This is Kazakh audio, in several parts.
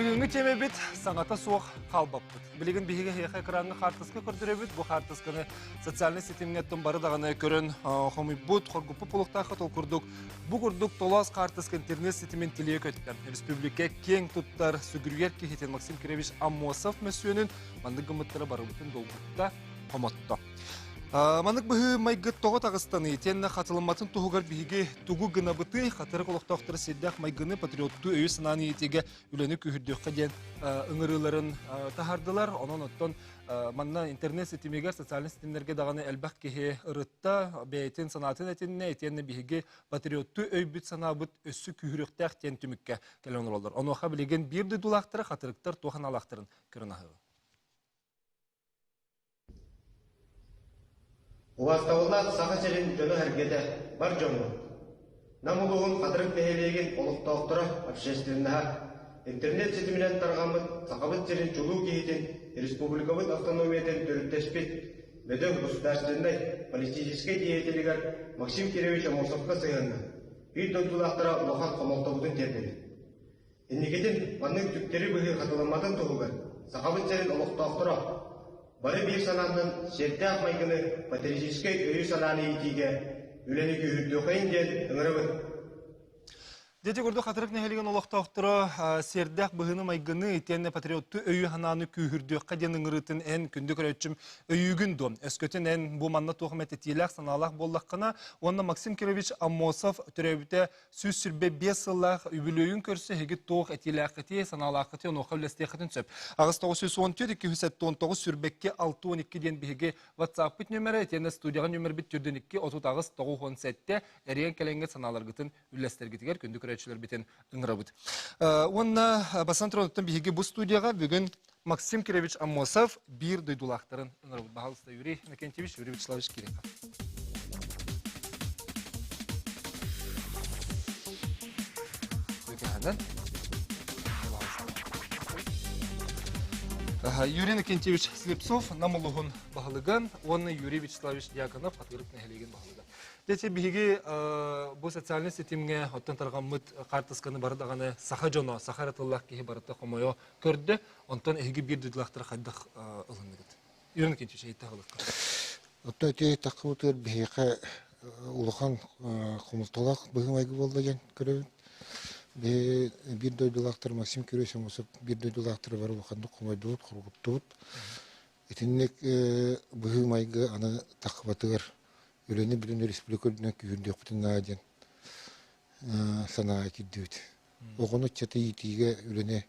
Бүгінгі теме бит саңата соқ қалбап бұд. Білеген бейге хейхе қыранғы қартысқы көрдірі бұд. Бұл қартысқыны социальный сетімнеттің бары дағаны көрін қомы бұд, қоргупы пұлықтақы тол күрдік. Бұл күрдік толас қартысқы интернет сетімен телеге көтті. Республика кең тұттар сүгіргер кейтен Максим Киревич Аммосов мәсуенін манды ғымыттары бары бұтын долғытта қоматты. Манық бұғы майғы тоғы тағыстаны, тенні қатылыматын тұғығар бігі тұғы ғына бұты, қатыры қолықтақтыры седдәқ майғыны патриотты өй сынаны етеге үлені күйірдіққа ден ұңырыларын тахардылар. Онын оттон манна интернет сетімегер, социальный сетімдерге дағаны әлбәқ кеге ұрытта, бәйтен санатын әтеніне, етенні бігі патриотты өй бүт санабыт өссі күйіріқтәқ тен түмікке кәлен олар. Онуға білеген бірді дұлақтыры, қатырықтар тоған алақтырын көрін ағы. Уаставыллах сақа черин жөні әргеді бар жоңы. Намылуғын қадырық бәйелеген олықтауқтыра общественнаға интернет сетімінен тарғамыд сақабыт черин чулу кейтін республикабыт автономиятен түріттеспет бөдің государственной политической деятелігер Максим Киревич Амосовқа сыйғанна. Үй дойдулақтыра ұлақан қомақтауытын тердері. Еннекетін манның түптері бұғы қатыламадың тұғығыр сақабыт черин олықтауқтыра бары bir сананын серте ақмайгыны патриотической өйі сананы етіге үлені күйірді ден үңірі Дети көрді қатырық нәхелеген олықтауқтыры сердәқ бұғыны майгыны етенне патриотты өйі хананы күйірдіққа ден үңірітін ән күнді көрәтшім өйігін дом. Өскөтін ән бұл манна тоқымет етеләқ саналақ боллаққына, онна Максим Киревич Аммосов түрәбіті сөз сүрбе 5 сыллақ үбілөйін көрсі хегі тоқ етеләқ еті саналақ еті оноқа үлестеқетін сөп. Ағыз 914-219 сүрбекке 612 ден бігі WhatsApp біт нөмірі, етенне студияға нөмір біт түрден 2 отутағыз 917-те әрен кәленге саналарғытын үлестергетігер күнді көрәтшілер бітен ұңырабыд. Онна басантронуттан бігі бұл студияға бүгін Максим Киревич Аммосов бір дойдулақтарын ұңырабыд. Бағалыста Юрий Накентьевич, Юрий Вячеславович Киренко. Юрий Накентьевич Слепцов намылығын бағалыған, оны Юрий Вячеславович Дьяконов атырып нәхелеген бағалыған. Дети биги бу социальный сетимге оттан таргаммыт картысканы бардаганы саха жоно сахаратыллах ки барата хомойо көрдү онтон эги бир дудлахтар хайдах ылынныгыт юрын кенче айтагылыкка отте такыбытыр биге улухан хомулталак быгымайгы болдыган көрөбүн бир дойдулактар Максим Киревич Амосов бир дойдулактар бар улуханды хомойдут кургуттут этиннек быгымайгы аны такыбатыр Үлені білін республикадың күйірді өқтін наден санаға кеддеуді. Оғыны чаты етіге үлені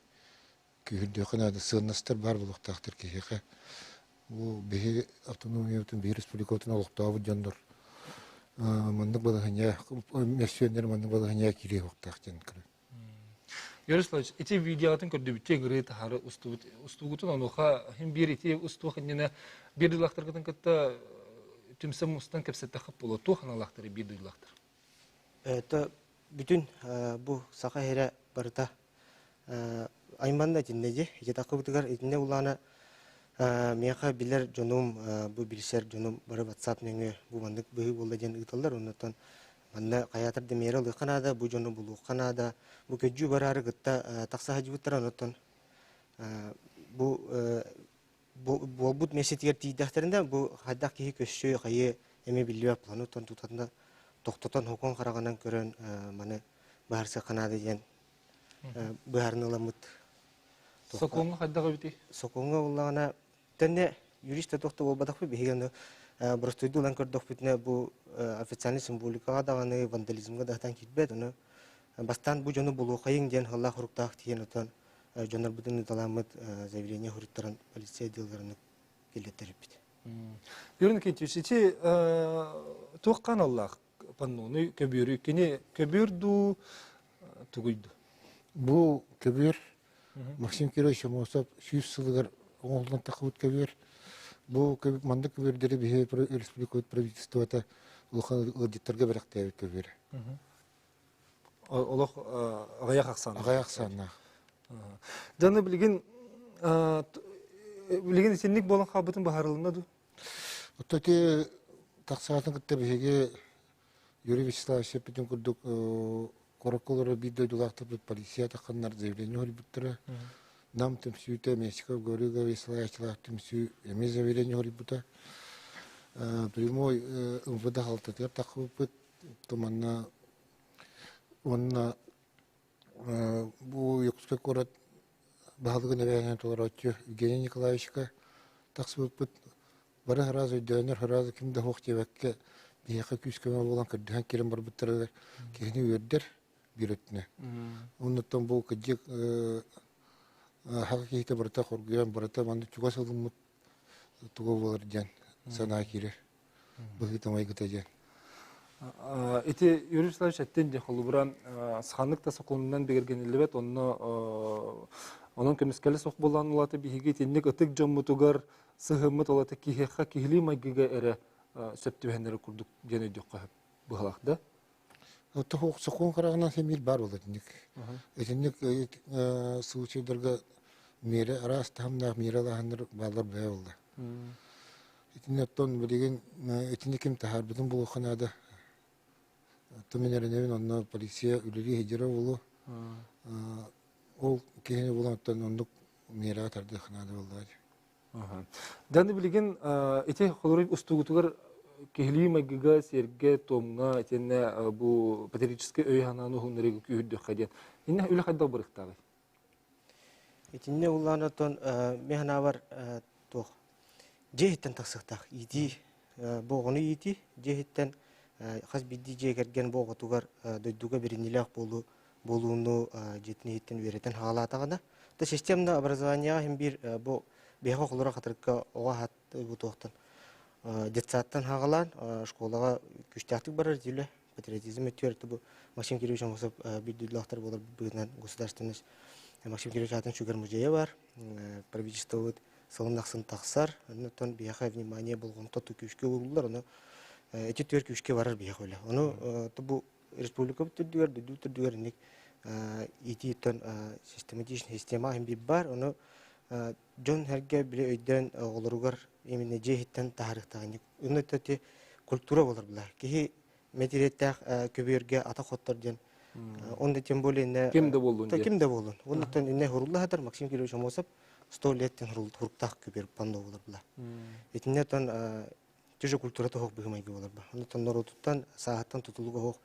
күйірді өқін ады сығынастар бар бұл ұқтақтыр кешеқі. Бұл бейі автономиятын, бейі республикадың олықтауы жандыр. Мандық балығыня, мәсуендер мандық балығыня кере ұқтақтен кірі. Ярославич, эти видеолатын көрді бүтте ғыры тахары ұстуғытын, онуға хем бір еті ұстуғыннена бір дылақтырғытын кітті Тümsem ustan kepsette kapılı tuğan alaktırı bir duyulaktır. Это bütün bu sağa here barıta aymanda dinleyici. İki dakika bitigar içinde ulana meyaka bilir canım bu bilgisayar canım barı WhatsApp nenge bu mandık büyük olacağını ıtallar ondan manna kayatır demir alı kanada bu canım bulu kanada bu köcü bararı gıtta taksa hacı bitiran ondan bu Болбут месетер тиydahtarında bu haddak ki köşü kayı emi biliyor planı ton tutanda toktatan hukun karaгаnan көрөн маны барса канады ден баарныламыт Соконга хаддага бити Соконга уллагана тенне юрист токто болбадакпы бегенде бростойду лан көрдөх битне бу официальный символикага даганы вандализмга датан китбет аны бастан бу жону булу кайын ден Аллах руктак тиен отон Жонар бүтін таламыд заявление хүріттірін полиция делгарыны келеттеріп біді. Юрин Кентьевич, эти тоққан Аллах панноны көбірі, кене көбірді түгілді? Бұл көбір, Максим Киревич Амосов 100 сылығыр оңылдан тақыбыт көбір. Бұл манды көбірдері бейе республикалық правительствода ұлған аудиторға бірақтай көбір. Олық ағаяқ ақсаны? Ағаяқ ақсаны. Жаны білген сенлік болын қабытын бағарылында ду? Оттоте тақсағатын күтті бігеге Юрий Вячеславович бітін күрдік Короколары bir döydülaqtı bu polisiya taqanlar zaявление hol bittire. нам темсюте Мексика горюга веселачла темсю эми заверение горибута. Прямой МВД халтатер такупыт томанна онна бу Якутска город баалыгы небәгән толоротчу Евгений Николаевичка таксыбыт бары разы дөнер разы кимде хохтебекке бияка күскеме булган кырдыган кирен бар биттер кени үрдер биретне. Оннан бу кыҗык хакыйкы барта корган барта манды чугасылым тугу булар дигән сана кире. Бу хитамай гытаҗан. Эти юришлар шәттен де холубран сханлык тасыкылынан бергән илбет onun көмескәле сок булган улаты биһиге тинник ытык жоммутугар сыгыммыт улаты кихеха кихли магига эре сөптүбәннәре курдук гене дикка быгалакда. Это хок сокон карагынан семил бар улатник. Этинник случайдырга мере арас тамнак мералаханыр балдар бәйлде. Этиннеттон билеген этинниким тахар бүтүн булуханада. Төменеренен онна полиция үлери хижера болу. Ол кене булаттан ондук мерага тарды ханада болду. Данды билеген эти холорып устугутугар кехли магига серге томга этене бу патриотический өй ханану хуннерге күйүдө хаден. Инне үле хадда барыктагы. Этинне улланатон механа бар тох. Жехтен таксыктак. Иди богону ити жехтен хас бидди жегерген боготугар дойдуга биринилек болууну жетинеттен беретен хаалатагана. Та системда образование хим бир бу беха холора катырка ога хат бу тохтан. Детсаттан хагалан школага күчтактык барар диле. Патриотизм өтөртү бу Максим Кириллович Амосов биддилахтар болар бүгүнөн государственный Максим Кириллович атын шугар музее бар. Правительство салондаксын таксар, андан беха внимание болгон тоту күчкө болдулар, аны эти төр күчкө барар беха эле. Аны бу республика түрдүгөр ник ититен систематичный система хим бар, аны жон херге биле өйдөн олоругар именно жехиттен тарихтагы. Аны төти культура болар булар. Ки метиреттак көбөргө ата хоттор ден. Онда тем более не Кимде болдун? Кимде болдун. Ондан инне хуруллахатар Максим Кириллович Амосов 100 леттен хуруктак көбөр панда болар булар. Этиннетен төжө культура тохок быгымайгы болар ба. Ондан норотуттан сааттан тутулуга хок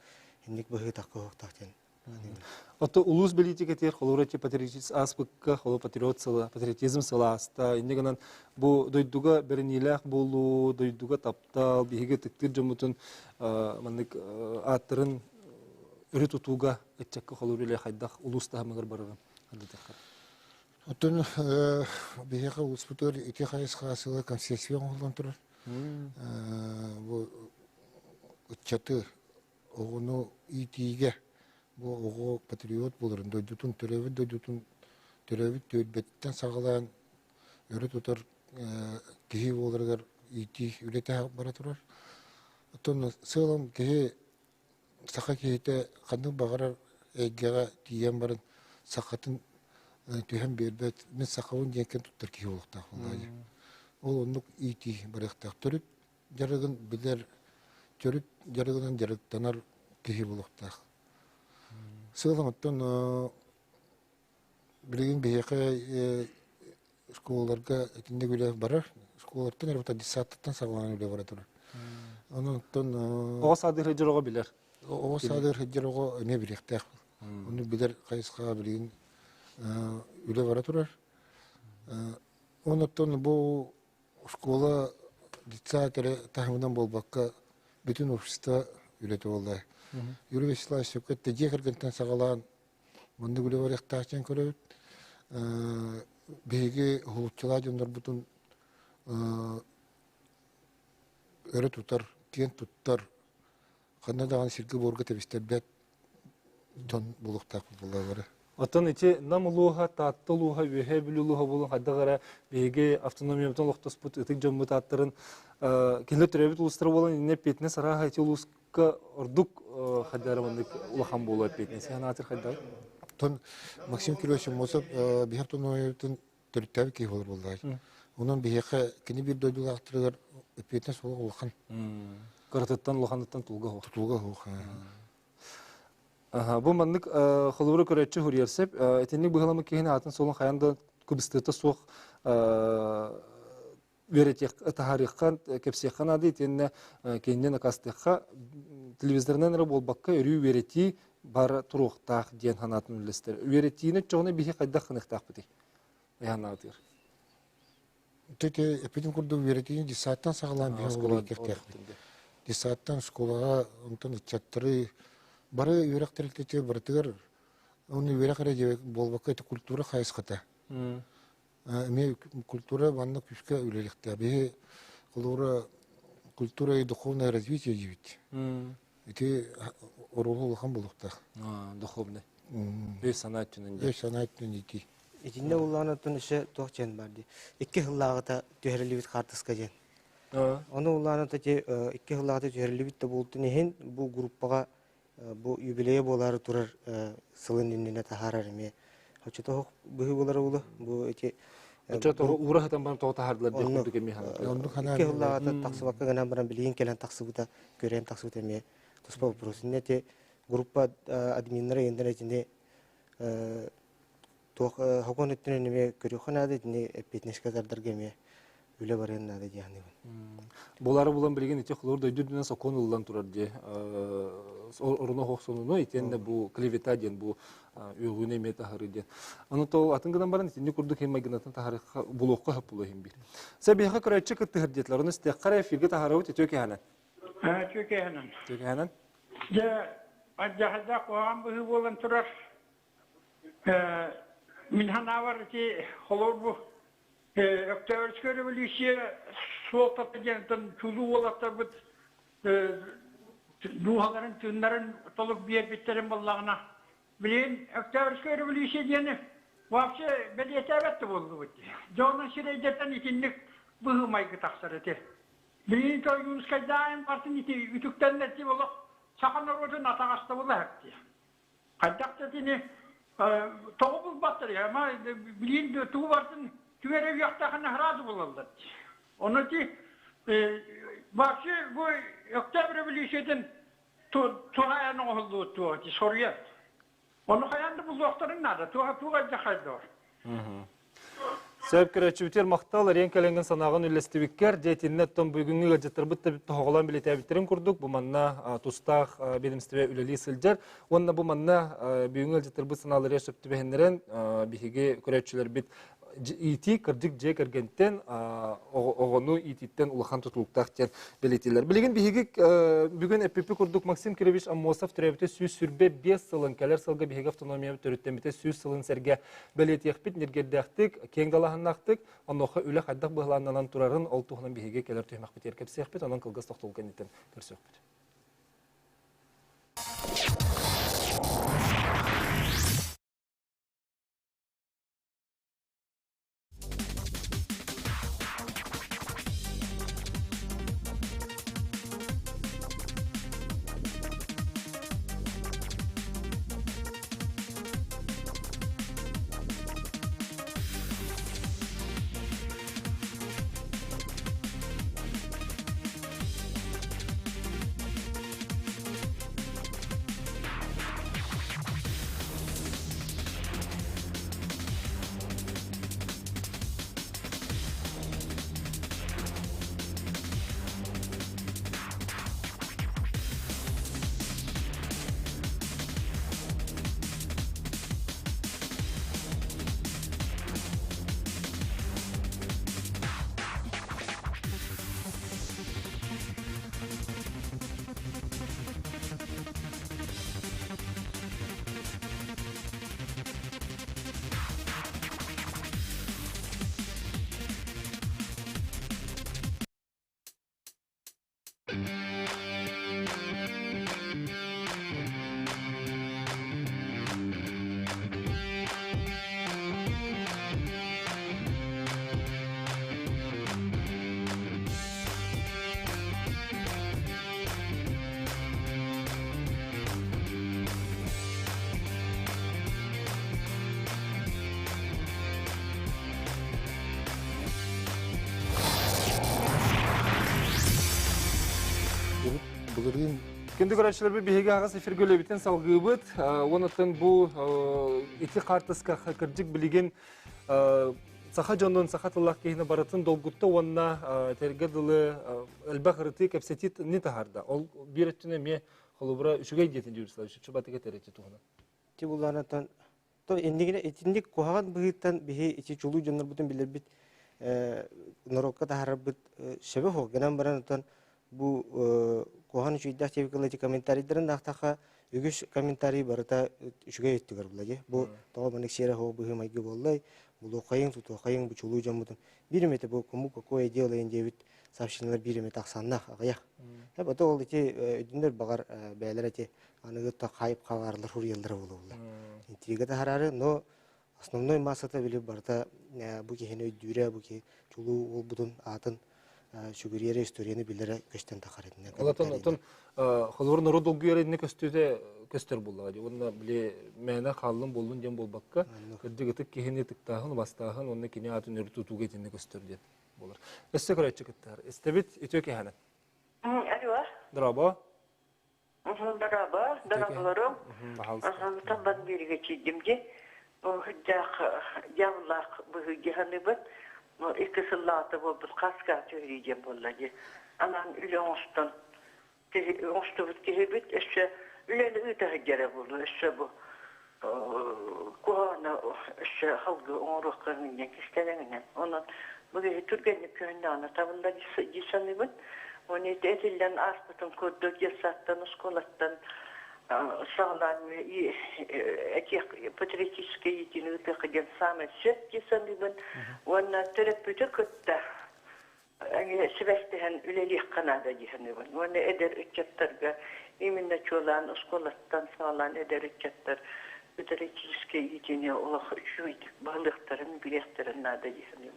инник быгы такка хок тактен. Ото улус билетикетер холорати патриотизм аспекка, холо патриотизм саласта, иннегенен бу дойдуга бернилах болу, дойдуга таптал, биһиге тиктир жомутун мандык аттырын өрү тутууга этчекке холоруле хайдах улуста хамагыр барган. Отон биһиге успутор ити хайс хасыла концессион болон турар. Бу чаты огону итиге бу ого патриот боларын дойдутун төрөбүт төбөттен сагалан өрү тутар кихи болардар ити үлете бара турар. Отон сылам кихи сака кихите кандын багарар эгега тиен барын сакатын түйен бербет мен сакабын жекен туттар кихи болуктак болду. Ол оннук ити барыктак төрүп жарыгын билер төрүп жарыгынан жарыктанар кихи болуктак. Сылаңыттан билеген бейеке школаларга этинде биле барар. Школалардан эрбата диссаттан сагалан үле бара турар. Онуттан Ого садыр жырого билер. Ого садыр жырого эме билектак. Ону билер кайыска билген үле бара турар. Онуттан бу школа диссатере тахмынан болбакка бүтүн общество үлете болду. Юрий Вячеславович сөкетте жекергентен сагалан мынды күле барыктачан көрөбүт. Беги хулчула жондар бутун өрө тутар, кен туттар. Канадаган сирге борго тебистер бет жон булуктак булалары. Отон ити намулуха, таттылуха, вехебилулуха болун хаддагара беге автономиямтан лохтоспут ытык жоммут аттырын келе төрөбүт улустар болон инне петне сараха ити улуска ордук хаддарамандык улахан болуп петне. Сен атыр хаддар? Тон Максим Кириллович Амосов бихартономиямтан төрүттәбі кей болар болды. Онан бихеке кини бир дойдуга ақтырыгар петне солға улахан. Кыртыттан улахандыттан тулга хок. Тутулга хок. Бу мандык холуру көрөчү хурьерсеп, этинник быгыламы кехине атын солун хаянда күбістеті соқ веретек тахарихқан кепсехан ады тенне кейіннен акастыққа телевизорнан әрі болбаққа өрі верети бар тұруқтақ ден ханатын үлестер. Веретині çoğuna бігі қайдақ қынықтақ бұды. Яғанағытыр. Төте эпидем курду веретини десаттан сагалан биология кертек. Десаттан школага онтон чаттыры бары юрак теректече бартыгар оны юрак реже болбакка это культура хайската. Ме культура ванна күшкә үлелекте. Бе культура и духовное развитие живет. Эти оролу хан булыкта. Духовный. Бес санат түнінде. Бес санат түнінде. Итинне улаанатын ише тоқчен барды. 2 хыллагыта төһрелибит картыска жен. Оны улааната те 2 хыллагыта төһрелибит те болтун ehen бу группага бу юбилей болары турар сылын инне тахарар эме. Хочото бу болары улу бу эти Чото ура хатан бан тота хардылар деп курдук эми хана. Онду хана 2 хыллагыта таксыбакка гана баран билген келен таксыбыта көрем таксыбыта эме. Туспа вопрос те группа админлары энден этинде Тох хогон иттен неме көрөхөнады не фитнеске зардарга ме үле барыннады яны. Булары булан билген ите хлор дойдудан сокон улдан турар де. Орно хоксонуно итенде бу клевета ден бу үйгүнө мета харыден. Аны то атыңгыдан баран итенде курдук хем магнатын тарихка булокка хапулу хем бир. Себеха карачы кыттырдетлер. Аны стеккара фирге тахарабы төке ханан. Төке ханан. Төке ханан. Я аджахда коам бу болан турар. Min hanavar ki olur bu Öktübür Revolüsyon soğukta gençten çuzu olarak bu duhaların tünlerin toluk bir bitlerin ballağına bilin Öktübür Revolüsyon yani vapşe belediye etti buldu bu. Jonun şirketten ikinlik bu maygı taksar etti. Bilin ki Yunus Kaydaen partinin iti ütükten etti bulu çakanlar olsun atağasta bulu hepti. Kaydak dediğini Toğubuz battır ya ama bilin tuğu varsın tüverev yaktakına razı bulalım. Onun için başı bu Öktübür Revolüsyo'dan tuğayan oldu tuğu soruyor. Onu kayandı bu doktorun nerede? Tuğa cakaydı var. Sebep kerçübüter maqtal renkelengen sanağın ülestibikker detinnetten bugünkü gazetler bitti toğulan biletebitlerin kurduk. Bu manna tustaq belimsteve üleli siljer. Onna bu manna bugünkü gazetler bit sanaları yaşıptı behenleren bihige kerçüler bit iti kırdık je kergenten oğonu ititten ulahan tutuluktaqten beletiler. Bilgin bihige bugün EPP kurduk Maksim Kirevich Amosov türebite süz sürbe 5 yılın keler salga bihige avtonomiya törüttemite süz yılın serge beletiyekpit nirgerdaqtık kengalahanaqtık onoqa üle haddaq bıhlanlanan turarın oltuğunun bihige keler tüymakpit erkepsiyekpit onun kılgaz toxtulgan itten körsökpit. Kendi görüşler bir bihege ağız efirgöle biten salgıbıt. Onatın bu iti kartıska kırcık bilgen Саха жонун саха тыллах кейіне баратын долгутта онна терге дылы әлбәқ ұрыты кәпсетит не тахарда. Ол бір өттіне ме қолыбыра үшігей дейтін жүрісілі үші батыға тәрәтті туғына. Те бұлланатан, то ендігіне етіндік қоғаған бұғыттан бігі ечі чулу жонлар бұтын білер біт, нұрокқа тахарар біт шәбі хоқ. Генан баранатан бұл қоған үшігдақ тевікілі комментарийдерін ақтақа үгіш комментарий барыта үшігей өттігір бұлай. Бұл тоға банық шері хоқ бұғы майғы болай. Бұл оқайың, тұты оқайың, бұл чулу жамудың. Біріметі бұл көмі көкөй делайын дебіт сообщенілер біріметі ақсаннақ ағаяқ. Бұты ол ете өдіндер бағар бәлер әте анығытта қайып қағарылыр ұр елдері болу олар. Интригаты харары, но основной массата біліп барда бұл кехені өйдүйрі, бұл ке чулу ол бұдың атын шүгірері историяны білері көштен тақар едінер. Олатын қолыбыр нұру долғы ерейдіне көстер болуға. Онына біле мәні қалын болуын дем болбаққа, күрдігітік кехені тықтағын, бастағын, онына кене атын өрі тұтуға етіне көстер ден болар. Өсті көрәтші күттір. Істебет өте кехені. Алло. Драба. Драbalarım. Tamam biriga çiğdimce. O hıcak yavlak bu hıcağını bit. O iki sıllatı bu bir kaska söyleyeceğim bolladı. Anan üle onçtan. Onçtu bit kehibit. İşte üleli öte hıcağına buldu. İşte bu. Kuhana işte halgı onruhlarının yakışlarının. Onun bu Türkiye'nin köyünde anlatabında cisanı bit. Onu etilden aspıtın kurduk, yasattan, skolattan sağlan patriotiske yetini ötekiden samet şet cisanı ona terapöte kutta. Svestihen ülelih kanada cihanı ona eder ütçatlarga eminle çoğulan skolattan sağlan eder ütçatlar patriotiske yetini ola şuydik balıkların bileklerin nada cihanı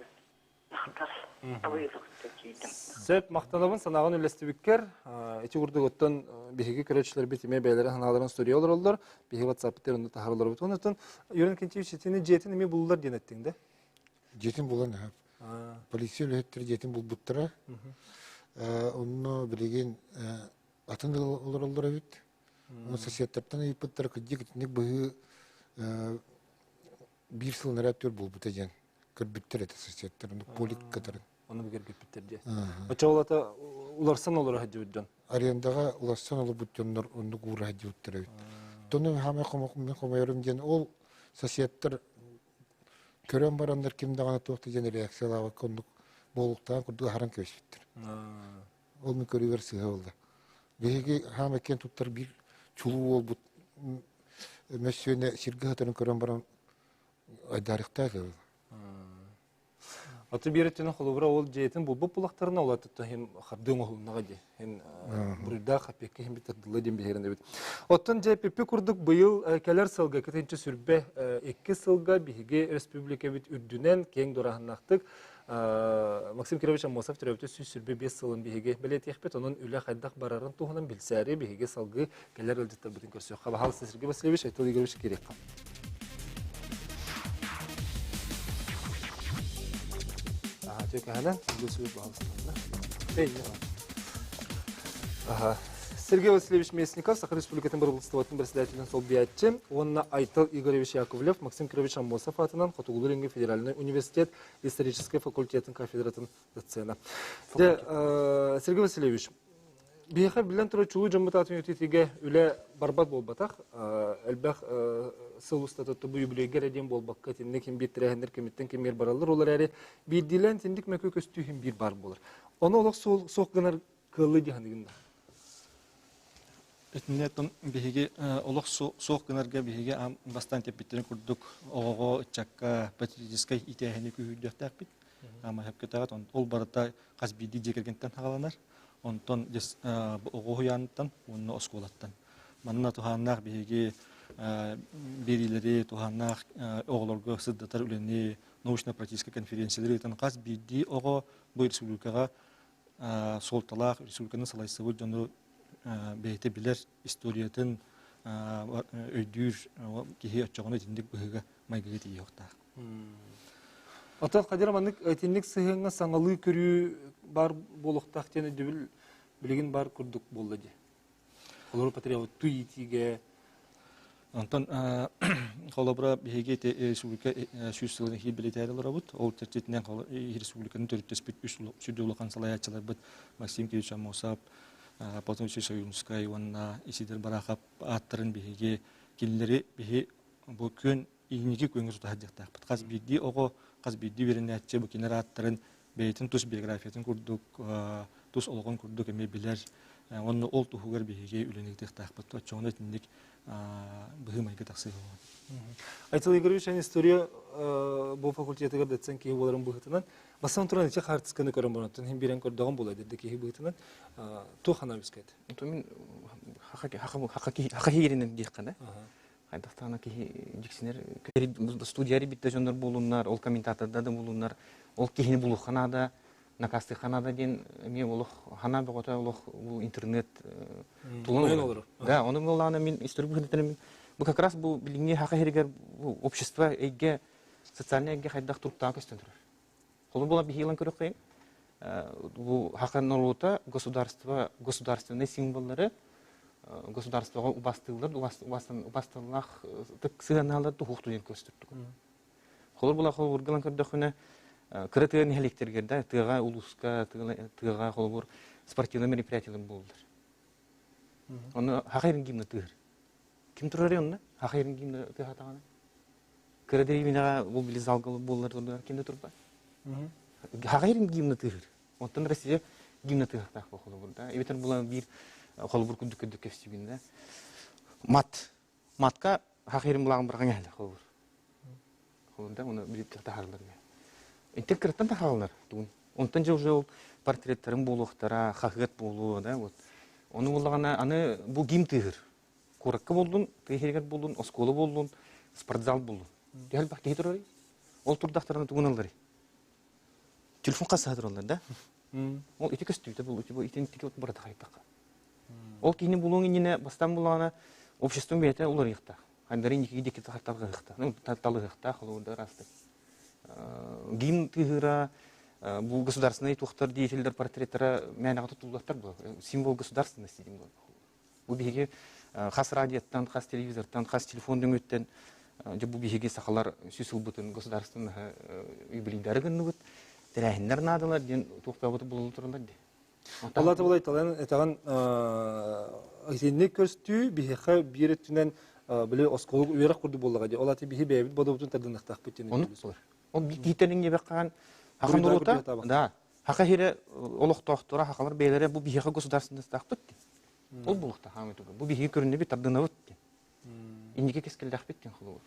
Сөп мақтанабын санағын үлестібіккер. Эти урды өттен бігігі көрәтшілер бетіме бәйлері ханаларын студия олар олар. Бегі ватсаппеттер онды тахарылар бұт. Онытын, Юрин Кентьевич, сені жетін еме бұлылар ден еттіңді? Жетин болан, полиция өлеттер жетин бұл бұттыра. Оны білеген атын олар олар өт. Оны сосиаттардан епіттар күдде күтінек бұғы бір сыл нәрәттер бұл бұта жан. Көрбіттер әті сосиаттар, полик қатарын. Оны бүгер көпбіттер де. Оча олата уларсан олар хаджи өтден? Арияндаға уларсан олар бұттенлер онды ғуыр хаджи өттер өт. Тоны хаме қомайырым ден ол сосиаттар көрен барандар кемдағаны тоқты жен реакциялаға кондық болуқтаған күрдігі харан көшбіттер. Ол мен көрігер сыға олды. Беге хаме кен тұттар бір чулу ол бұт мәсуіне сиргі хатарын көрен баран айдарықта көбі. Аты береттені қолыбыра ол жетін бұл бұлақтарына олар тұтты хем қардың оғылынаға де. Хем бұрыда қапекке хем бітірділі ден бейерінде бет. Оттан жай пепе күрдік бұйыл кәлер сылға, кетенші сүрбе 2 сылға бейге республика бет үрдінен кең дұрағынақтық. Максим Кирович Амосов түрәуті сүрбе 5 сылын бейге білет еқпет, оның үлі қайдақ барарын туғынан білсәрі бейге салғы кәлер өлдеттер бұтын көрсеу. Қабахал Сергей Васильевич, Айтол Игоревич керек қап. Сергей Васильевич Местников, Саха Республикатын Барбылыстыватын председателен сол биятчы, онна Айтал Игоревич Яковлев, Максим Кирович Амосов атынан Хотугулыринге Федеральный университет исторический факультетін кафедратын доцена. Сергей Васильевич, бейхар білен тұры чулу жамбытатын өтетеге үлі барбат болбатақ, әлбәқ сыл ұстатыты бұл юбилейгер әден болбаққа теніне кем беттірәхендер кеметтен кемер баралар, олар әрі бейділен тендік мәкі көстүйін бір бар болар. Оны олық соққынар қылы дейхандығында? Этнетон биһиги олох сооккынарга биһиги бастан теппиттерин курдук ого чакка патриотической итехени күһүддөхтәкпит. Ама хепкетагат ол барата казбиди жекергентен хагаланар. Онтон дес ого хуянтан онно осколаттан. Манна туханнак биһиги берилери туханнак оголорго сыддатар үлени научно-практический конференциялар итен казбиди ого бу республикага солталак республиканы салайсыбы жону бейте билер историятын өйдүр кихи отчоғыны тиндик бұхыға майгығы тие оқтақ. Атал қадер аманық тиндик сығыңа саңалы көрі бар болуқтақ тені білген бар күрдік болды де. Олар патриот туитиге Онтон холобра биһиги республика сүйсүлүн хилбилетери лорабут. Ол тертетинен республиканын төрүттеспит сүдүлукан салаячылар бут Максим Кирилович Амосов, потом Союзская Иванна Исидер Барахап аттырын биһиги киллери биһи бу күн ийниги көңүр тутадыктак. Каз бидди ого каз бидди беренетче бу кинер аттырын бейтин тус биографиятын курдук, тус олгон курдук эме билер. Онны ол тухугар биһиги үленектак бут. Очоны тиндик быһымайга таксы. Айтыл Игоревич, история бу факультетыгар дэтсен ки боларын быһытынан басан туран иче хартысканы көрөн болотун хим бирен көрдөгөн болайды деди ки быһытынан ту хана бискет. Мен хака хиринен дийкана. Кайдактана ки диксинер студияри битте жондар болуннар, ол комментаторда да болуннар, ол кихини булуханада, накасты ханада ден мен улух хана богота улух интернет тулун. Да, оны булана мен история быһытынан бу как раз бу билиңе хака хиригер общество эге социальный эге хайдак туруктан көстөн турар. Колу була бихилан көрөк кыйын. Бу хака норута государственные символлары государствого убастылар, убастылах тык сыганалар тухукту ден көстөрдүк. Колу була колу ургылан көрдөкүнө кырытын хеликтерге да тыга улуска тыга колу спортивный мероприятиялар болдур. Оны хакайрын гимна тыгыр. Ким турар янда? Хакайрын гимна тыга тагана. Кырыдыр минага бул биле залгалы боллар турдар кимде турба? Хакайрын гимна тыгыр. Онтан Россия гимна тыгак колу бурда. Эбетер була бир колу бур күндүк кефсибинде. Матка хакайрын булагын барган эле колу. Колунда оны билип тахарлар. Интеграттан тахаллар тугун. Онтан же уже портреттерин болуктара, хакыгат болуу, да, вот. Оны булагана аны бу гим тыгыр. Куракка болдун, тыгыргат болдун, осколу болдун, спортзал болдун. Дел бак кетирори. Ол турдактарына тугуналар. Телефон касадырлар, да? Ол ити көстүйтө болду, бу итин тикет барата кайтакка. Ол кийини булуң ине бастан булагана обществом бете улар ыкта. Андарын ики дикет кайтарга ыкта. Ну, татталы ыкта, холода расты. Гимн тыгыра, бу государственный тухтар деятельдер портреттері мәнеға тұтылдақтар бұл. Символ государственности дейм бұл. Бұл бейге қас радиоттан, қас телевизордан, қас телефондың өттен, бұл бейге сақалар сүйсіл бұтын государственный үйбіліндері күнні бұт. Тәрәхіндер надылар, ден тұқпа бұты бұл тұрындар де. Аллаты болай талайын әтаған әйтеніне көрсті бейхе бір өттінен біле осколық үйерақ құрды болуға де. Олаты бейхе бәйбіт бода бұтын тәрдіңдақтақ бүттені. Оны бұлар. Ол бейтерін не бәққан Хақан дұрута, да, хақа хері олықтақтыра, хақалар бейлері бұл бейхе государственностақ бұтты. Ол бұлықта қаметі бұл. Бұл бейхе көрінне бет тардына бұтты. Индеке кескелдақ беттен қылуы.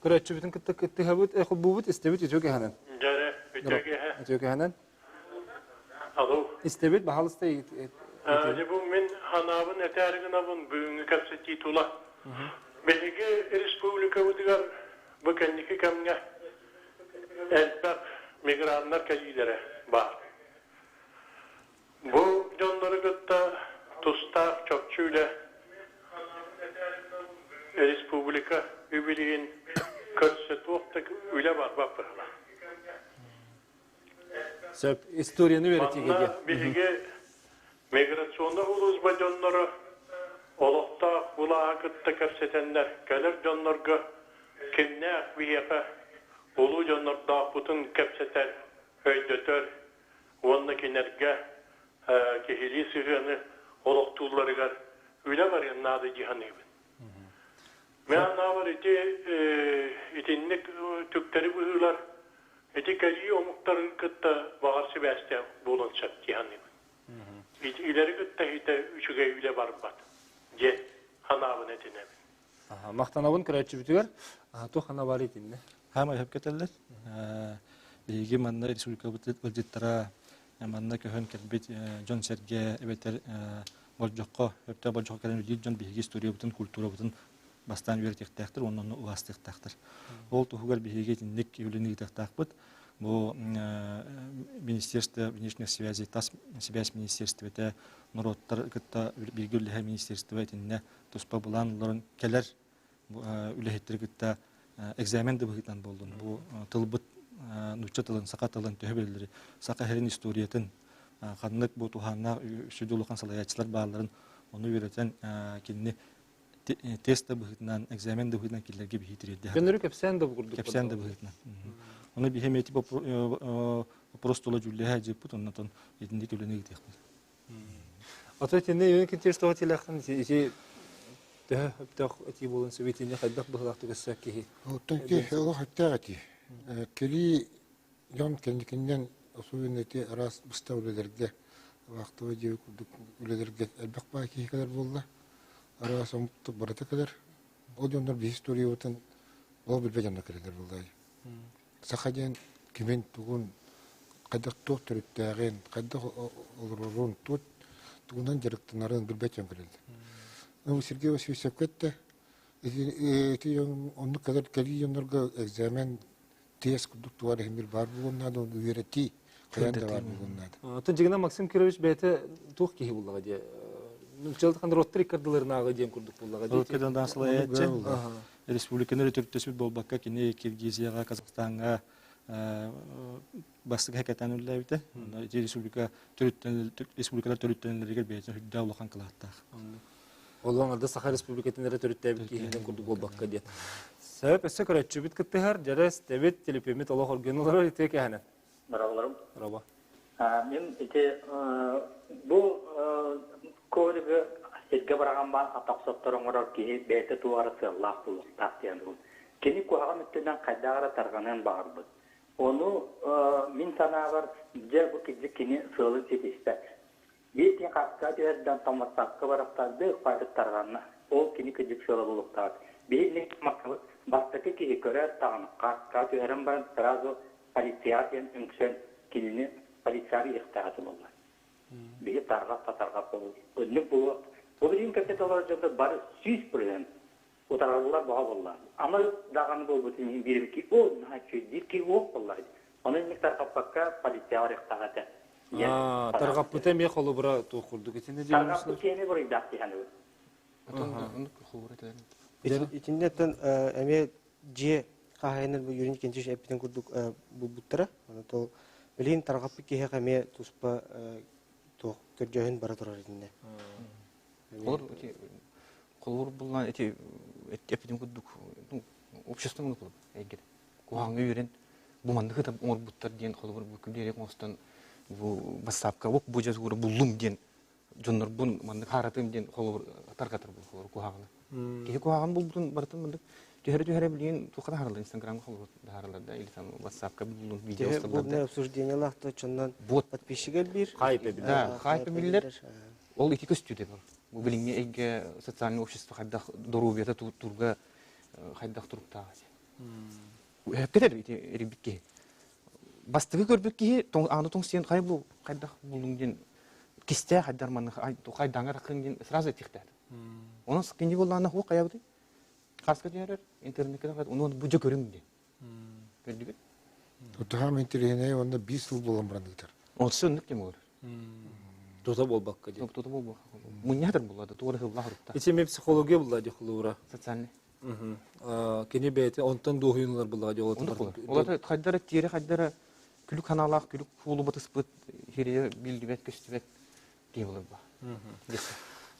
Көрәтші бітін күтті ғабыт, әқыл бұл бұт, істебіт өтеуге ханан. Жаре, өтеуге ханан. Алло. Істебіт, бағалысты Бұл мен ханабын, әтәрігін абын, бүгінгі кәпсеті тұла. Бәліге республика бұдығар бұкәндікі кәміне әлбәп мигранттар кәлилері бар. Бұл жонлары күтті тұстақ чөпчүйлі республика үбілігін көрсет оқтық үлі бар бапырға. Сөп, историяны веретеге де. Біліге миграционда ұлызба жонлары олықтақ бұлаға күтті көрсетендер кәлір жонларға кімнәқ бейеқі Ulu jonlarda bütün kapseten öydötör, onunla kinerge kehili sığını oluktuğulları öyle var ya nadı cihanıbın. Ben navar itinlik tükteri buyurlar, kariyi omukları kıtta bağırsı beste bulunacak cihanıbın. İleri kıtta hite üçüge öyle var bat. Ce, hanavın etinebin. Maqtanabın kıraytçı bütüger, tu hanavar etinne. Хама хепкетеллер. Биги манна республика бутеттара манна көхөн келбит Жон Серге эбетер болжокко өптө болжокко келен Жон биги история бутун культура бутун бастан веритектактыр, онун уластыктактыр. Ол тухугар биги тинник юлиниктактакпыт. Бу министерство внешних связей, тас связь министерства это народтар кытта билгелле министерство этинне туспа буланларын келер үлехеттер кытта экзамен де быгытан болдун. Бу тылбыт нучча тылын, сака тылын төһөбелери, сака херин историятын, каннык бу туханна сүдүлүкан салаячылар бааларын, onu öğreten kinni теста быһытынан, экзамен да быһытынан киллерге бихитерде. Гөнөрү кепсен да бурдук. Кепсен да быһытынан. Оны бихемети вопрос тола жүллеһә жепут, оннан единде төлөнө гитек. Ата тенне юн китер что телехын ити да тох ити болон сөветине хайдак быхлакты көссөк ки. Оттон ки ол хаттагати. Кели ян кендикинен особенности раз выставлерге вакытыга жеп үлелерге элбек баа ки кадер болду. Арас омтуп барата кадер. Ол жондар би история отын ол билбе жондар кадер болду. Сахаден кимен тугун кадак токтөрүттәген, кадак олорун тот тугунан жарыктынарын билбе жондар. Ну Сергей Васильевич кетти. Эти онны кадер кели жондарга экзамен тест кудуктуар хемир бар булганда уйрети каянда бар булганда. Атын жигина Максим Кирович бете тух ки буллага де. Нучалт кандыр оттыр кардыларнага дем курдук буллага де. Өлкөдөн дасылаячы. Республиканы төрттөсү болбакка кини Киргизияга, Казакстанга бастык хакатан үлләбите. Республика республикалар төрттөнләргә бәйтен хүддә улахан кылаттар. Олоңарда Саха Республикатында төрттәбит киһинен курдук болбакка де. Сәбәп эссе көрәтчү бит кыттыһар, дәрес, дәбит, телепемет Аллах органнары итек әһәне. Merhabalarım. Merhaba. Men bu ko'rigi etga baraganban ataqsattarın orar ki bete tuvarısı Allah bulur taqtiyan bu. Keni kuaga müttüden qaddagara targanan bardı. Onu min sanavar je bu kizli kini sığılı çetişte. Bir tin qaqqa derden tamataqqa baraqtazdı fayda targanna. O kini kizli sığılı buluqtar. Bir ne makı bastaki ki görer tağın qaqqa derden bar sразу полициятен үңсен kilini polisiyari ihtiyacı olmalı. Bir targap olur. Önlük bu. Bu bilim kapet olacak bari 100% o taraflar bağlılar. Ama dağın bu bütün bir ki o naçı diki o vallahi. Onun miktar kapakka polisiyari ihtiyacı. Targap bute me xolu bura toqurdu ketinde diyorsun. Targap buteni bura idaqti hani. İçinden eme C kahayner bu yürüyüş gençiş epiden kurduk bu buttara. Onu to bilin targapı ki hekame tuspa to körjöhün bara turar içinde. Kolur bulan eti epiden kurduk. Обществоны кылып эгер. Куаңы үйрен бу мандыгы да ор буттар ден колбур бу күлдерек мостон бу басапка ок бу жазгыр булум ден жоннор бун мандык харатым ден колбур таркатыр бу колбур куагына. Ке куагын бул бутун бартын мындык Жөһөрө билген тукада харылды Инстаграм колбур харылды или там WhatsApp-ка булун видео Bu ne обсуждение лахта чоннан подписчиктер бир. Хайпе бир. Да, хайпе билер. Ол iki көстүдө бар. Бу билинге эге социальный общество хайда здоровьета турга хайда туруктагы. Кетер рибикке. Бастыгы көрбөк ки аны тоң сен кай бул кайда булуңден кисте хайдарманы кайдаңа ракынден сразу тихтер. Онун скинди болланы ху каябды. Хаска жерер интернетке оны бу жө көрүмдү. Көрдүк. Тотам интернетне онда 5 жыл болгон брандыктар. Ол сөнүк кем olur. Тота болбакка де. Тота болбак. Муньятыр булады, тоора хыллахырыкта. Ичеме психология булады хулура. Социальный. Кени бете онтан дуюнлар булады олар. Олар кайдары тире кайдары күлүк каналак күлүк фулу батыспыт хире билдибет көстүбет ди болор ба.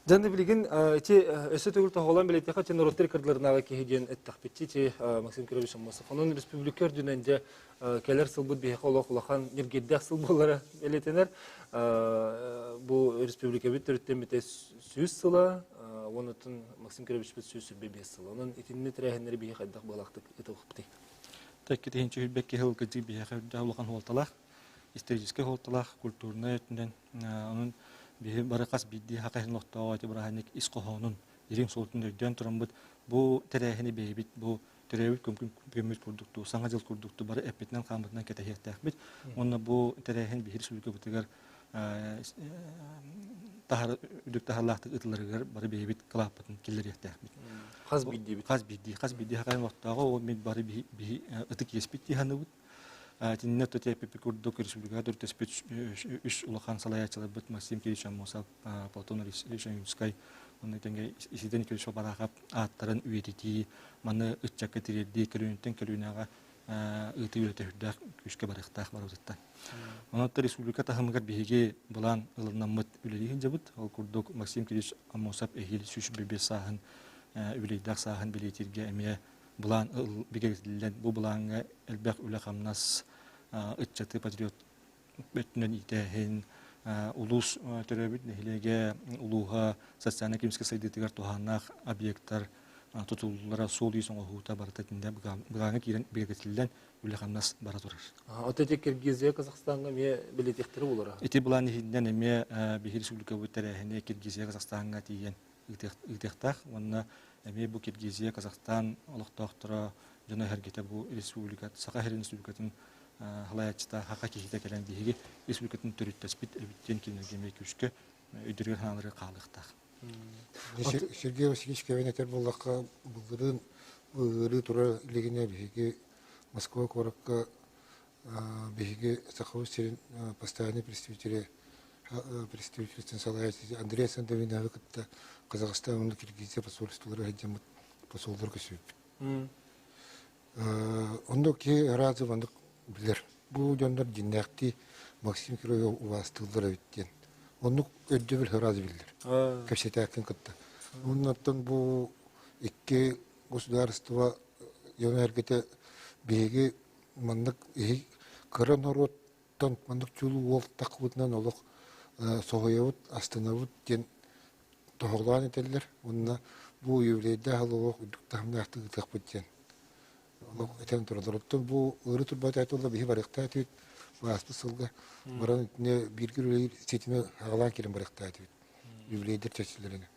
Жанды билген эти өсө төгүл тохолан билете хачын роттер кырдларына киген эттахпитти Максим Кирович Мосов. Онун республика дүненде келер сылбыт бие холохан нергеддак сыл болары билетенер. Бу республика бит төрттен бите сүз сыла, онутун Максим Кирович бит сүз бебе сыла. Онун итинне тирехенери бие кайдак балактык этокпти. Такки тенчи бекке хыл кыжы бие хайда улахан холталах, исторический холталах, культурный этнен, онун бие баракас бидди хакайын лохтоо ати бараханик исқохонун ирин солтун дөйдөн турамбыт бу терехини бейбит бу теребит көмүт курдукту саңа жыл курдукту бары эпитнен камытынан кетехтакбит онна бу терехин бир сүлүкө бутыгар тахар үдүк тахаллахты ытыларыгар бары бейбит кылапытын киллерехтакбит Хаз бидди хакайын лохтоого ол мен бары би ытык еспит диханыбыт Тинне тотепи курдук республика төртөспүт үч улахан салаячылар бит Максим Кирович Мосов, Платон Решенский, он тенге исиден келишо барахап аттарын үйетити, маны ытчакка тирди көрүнтен көрүнага ыты үйөтөдө күчкө барыктак барыбытта. Онотта республика тахымгар биге булан ылынамыт үлелиген жабыт, ол курдук Максим Кирович Мосов эхил сүш бебе сахын үлейдақ сағын білетірге әме бұлан бігерділден бұл бұланға әлбәқ үлі қамнас үтчаты патриот өттінен итәхін улус төрөбүт нехилеге улуға социально-экономический сайдытыгар туханнах объекттар тутуллара сол үйсің оғута барататында бұғаңы кейрен бігерділден үлі қамнас бара тұрар. Отеті Киргизия, Казахстанға ме білетектері олар? Эти бұлан нехилден әме бігер республика өттәрәхіне Киргизия, Казахстанға тиген игтехтах, онна эми бу Киргизия, Казахстан, олохтоохтора жана хергете бу республика, Саха-Херин республикатын халаячта хака кихите келен диги республикатын төрүттеспит эбиттен кинергеме күшкө өйдөргөр ханалары калыктак. Сергей Васильевич кабинетер буллакка булдырын быры тура илегине биги Москва коракка биги Сахаустерин постоянный представитель Салаевич Андрей Сандовина выкатта Казахстан, Киргизия посольстволары хәҗәмәт посоллар көсөп. Онда ки разы вандык билер. Бу җандар диннәкти Максим Киров увастылдыр биттен. Онны өддө бил разы билер. Кәшәтәкән кытта. Оннан бу икки государство йонергете беге мандык коронавирустан мандык чулу вол такыбытнан олык соғайауыт, астанауыт ден тоғылған етелер. Онына бұл еврейді халуық үдіктағымды ақты ғытық бүттен. Әтен тұрдырыттың бұл ұры тұрбат айтылда бейі барықта әтует. Баспы сылға баран үтіне біргір өлейір сетіне ағалан керін барықта әтует. Еврейдер чәчілеріне.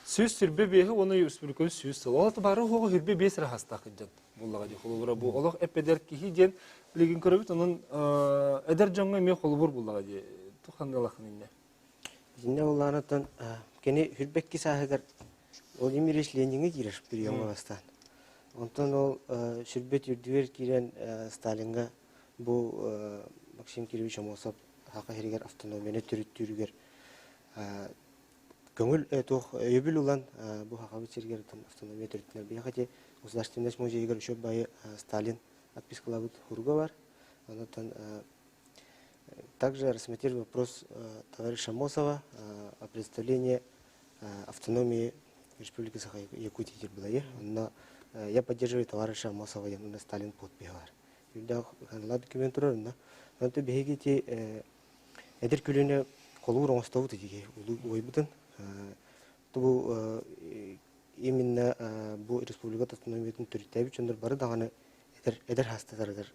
Сөз сүрбе бейі оны республиканы сөз сыл. Олаты бары оғы хүрбе бейсірі хастақ үдден. Бұллаға де қолыбыра бұл. Олық әппедер кейі ден білеген көрібіт, оның әдер жаңға ме қолыбыр бұллаға де. Тухандалахын инне. Инне уланатан кені хүрбекки сахыгар Владимир Ильич Ленинге кирер приемға бастан. Онтан ол сүрбет үрдівер кирен Сталинға бұл Максим Кирович Амосов хақа херегер автономияны түріттүрігер көңіл өбіл улан бұл хақа бітергер автономия түріттінер. Бияқате государственность музейгер үші байы Сталин отпискалабыт хурга бар. Онтан также рассмотрели вопрос товарища Мосова о представлении автономии Республики Саха-Якутия. Я поддерживаю товарища Мосова, на Сталин подписал. Юрда ханла документура, но это бегите эдер кулине колур он стал тиги уйбутен. То именно бу республика автономии территории, чендер бары даганы эдер хастатардыр.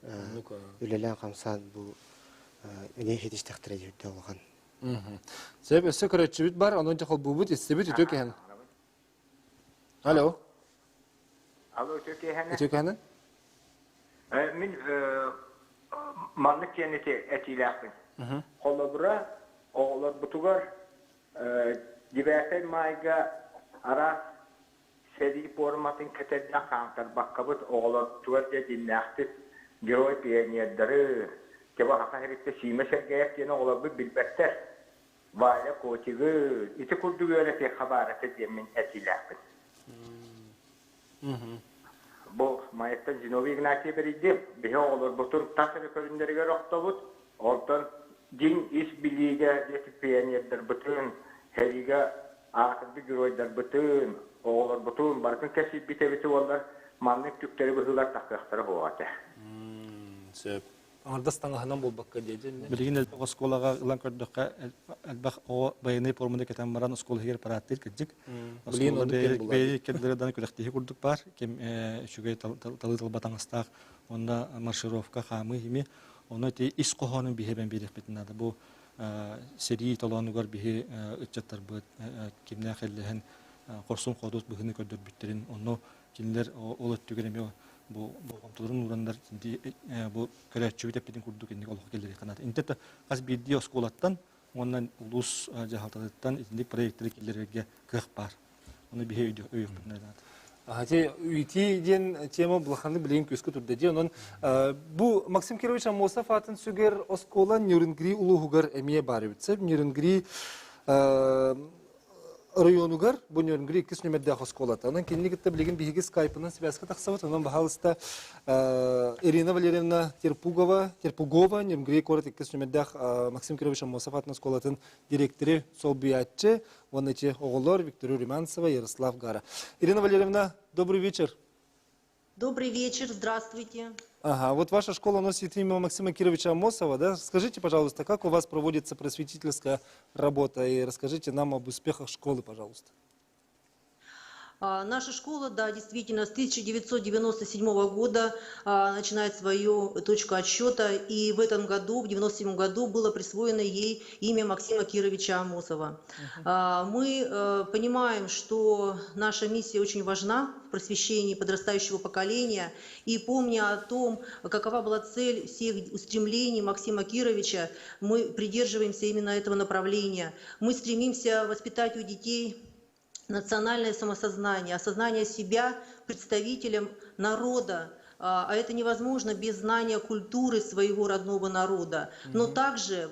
Үлелен камсан бу не хетиштәхтер җитә алган. Себеп өсө көрәчүбит бар, анын жакыл бубут истебит үтөкән. Алло. Алло, төкәһәне. Үтөкән? Мин маннык янете әтиләхбин. Колобра, оглар бутугар дибәтен майга ара седи форматын кетәдә хантар баккабыт оглар туәрдә диннәхтит герой пионердары Кеба хакырыкта симе сергеев тени олабы билбеттер. Вая котигы ите курдугөле те хабараты демен этиләпин. Бу майттан Зиновий Игнатий бериде бе олар бутун тасыры көрүндөргө рохтобут. Олтон дин ис билиге жетип пионердер бутун хериге акырды геройдар бутун олар бутун баркын кесип битебити олар маннык түктөрү бузулар такыктары болот. Сөп Ардастаңғанан бол баққа дейді. Білген әлбақ осколаға ұлан көрдіққа әлбақ о байыны формында кетен баран осколы хер параттыр кәдік. Бәйі кәділерден көріқтегі күрдік бар. Кем үшіге талы талбатаңыстақ, онда маршировка қамы еме. Оны те ис қоғанын бейбен берек бетін ады. Бұл сери талануғар бейі үтчаттар бұд, кемне қәліғін қорсын қодуыз бұғыны көрдір бүттерін. Оны кенілер ол өттігер bu komutların uğranlar bu köleççü tepkiden kurduk indik Allah geliri kanat. İntete az bir diye skolattan ondan ulus jahaltadan indik proyektleri gelirge kırk var. Onu bir öyle öyle. Hadi üytiden tema bulağını bileyim küskü türde diye onun bu Maksim Kirovich Amosov atın süger oskola Nürnberg ulu hugar emiye bari bitse Nürnberg районугар буньөрүнгүр 2 нөмердәге школата. Анан кинигитте билген биге скайпынан связка таксабат. Анан бахалыста Ирина Валерьевна Терпугова, нөмгүр корот 2 нөмердәге Максим Кирович Амосов атына школатын директоры сол биятчы, оннече оголор Виктория Риманцева, Ярослав Гара. Ирина Валерьевна, добрый вечер. Добрый вечер, здравствуйте. Ага, вот ваша школа носит имя Максима Кировича Амосова, да? Скажите, пожалуйста, как у вас проводится просветительская работа, и расскажите нам об успехах школы, пожалуйста. Наша школа, да, действительно, с 1997 года начинает свою точку отсчета, и в этом году, в 1997 году, было присвоено ей имя Максима Кировича Амосова. Мы понимаем, что наша миссия очень важна в просвещении подрастающего поколения, и помня о том, какова была цель всех устремлений Максима Кировича, мы придерживаемся именно этого направления. Мы стремимся воспитать у детей национальное самосознание, осознание себя представителем народа. А это невозможно без знания культуры своего родного народа. Но также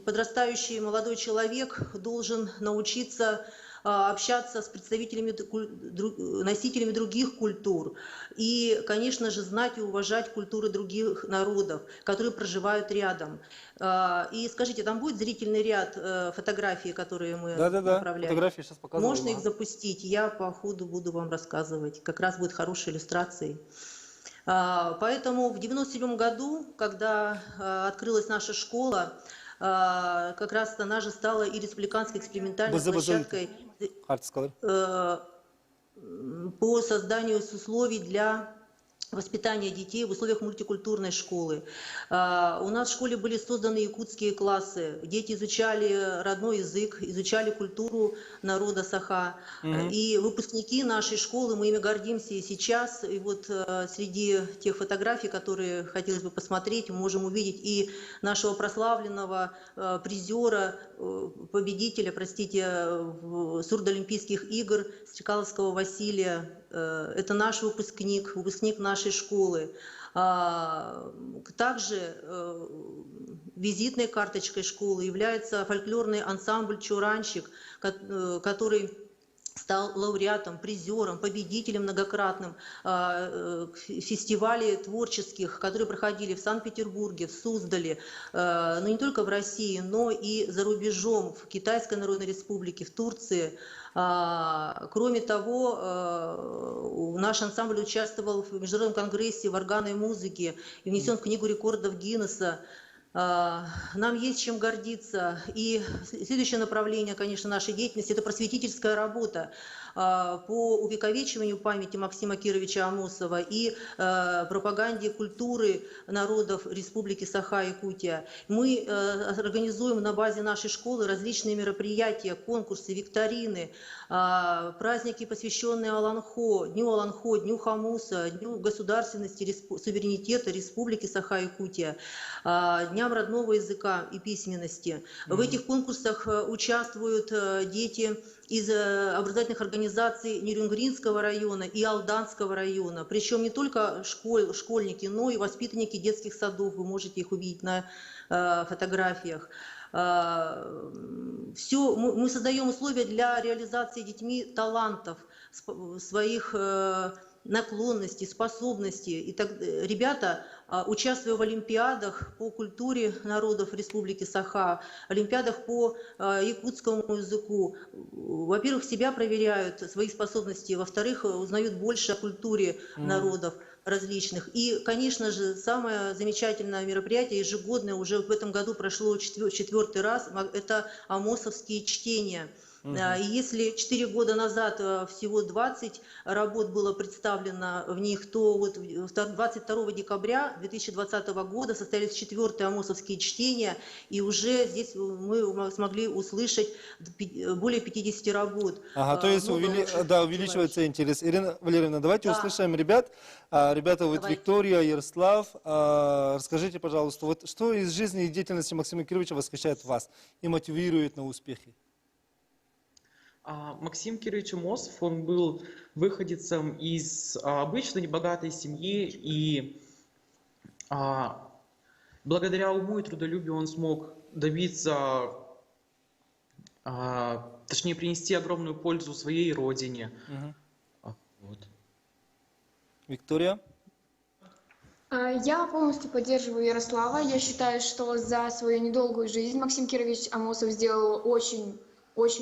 подрастающий молодой человек должен научиться общаться с представителями, носителями других культур. И, конечно же, знать и уважать культуры других народов, которые проживают рядом. И скажите, там будет зрительный ряд фотографий, которые мы направляем? Фотографии сейчас показываю. Можно их запустить? Я по ходу буду вам рассказывать. Как раз будет хорошей иллюстрацией. Поэтому в 1997 году, когда открылась наша школа, как раз она же стала и республиканской экспериментальной площадкой по созданию условий для воспитания детей в условиях мультикультурной школы. У нас в школе были созданы якутские классы. Дети изучали родной язык, изучали культуру народа Саха. И выпускники нашей школы, мы ими гордимся и сейчас. И вот среди тех фотографий, которые хотелось бы посмотреть, мы можем увидеть и нашего прославленного призера, победителя, сурдоолимпийских игр Стрекаловского Василия. Это наш выпускник нашей школы. Также визитной карточкой школы является фольклорный ансамбль «Чуранщик», который стал лауреатом, призером, победителем многократным фестивалей творческих, которые проходили в Санкт-Петербурге, в Суздале, но не только в России, но и за рубежом, в Китайской Народной Республике, в Турции. Кроме того, наш ансамбль участвовал в Международном конгрессе органной музыки и внесен в Книгу рекордов Гиннесса. Нам есть чем гордиться. И следующее направление, конечно, нашей деятельности – это просветительская работа по увековечиванию памяти Максима Кировича Амосова и пропаганде культуры народов Республики Саха-Якутия. Мы организуем на базе нашей школы различные мероприятия, конкурсы, викторины, праздники, посвященные Аланхо, Дню Хамуса, Дню государственности, суверенитета Республики Саха-Якутия, Дням родного языка и письменности. В этих конкурсах участвуют дети из образовательных организаций Нерюнгринского района и Алданского района. Причем не только школьники, но и воспитанники детских садов. Вы можете их увидеть на фотографиях. Мы создаем условия для реализации детьми талантов, своих наклонностей, способностей. И так, ребята, участвуя в олимпиадах по культуре народов Республики Саха, олимпиадах по якутскому языку, во-первых, себя проверяют, свои способности, во-вторых, узнают больше о культуре народов различных. И, конечно же, самое замечательное мероприятие, ежегодное, уже в этом году прошло четвертый раз, это амосовские чтения. И если 4 года назад всего 20 работ было представлено в них, то вот 22 декабря 2020 года состоялись 4-е амосовские чтения, и уже здесь мы смогли услышать более 50 работ. Ага, то есть увеличивается интерес. Ирина Валерьевна, давайте услышим ребят. Ребята, вот Виктория, Ярослав, расскажите, пожалуйста, вот что из жизни и деятельности Максима Кировича восхищает вас и мотивирует на успехи? Максим Кирович Амосов, он был выходцем из обычной небогатой семьи, и благодаря уму и трудолюбию он смог добиться точнее, принести огромную пользу своей родине. Вот. Виктория? Я полностью поддерживаю Ярослава. Я считаю, что за свою недолгую жизнь Максим Кирович Амосов сделал очень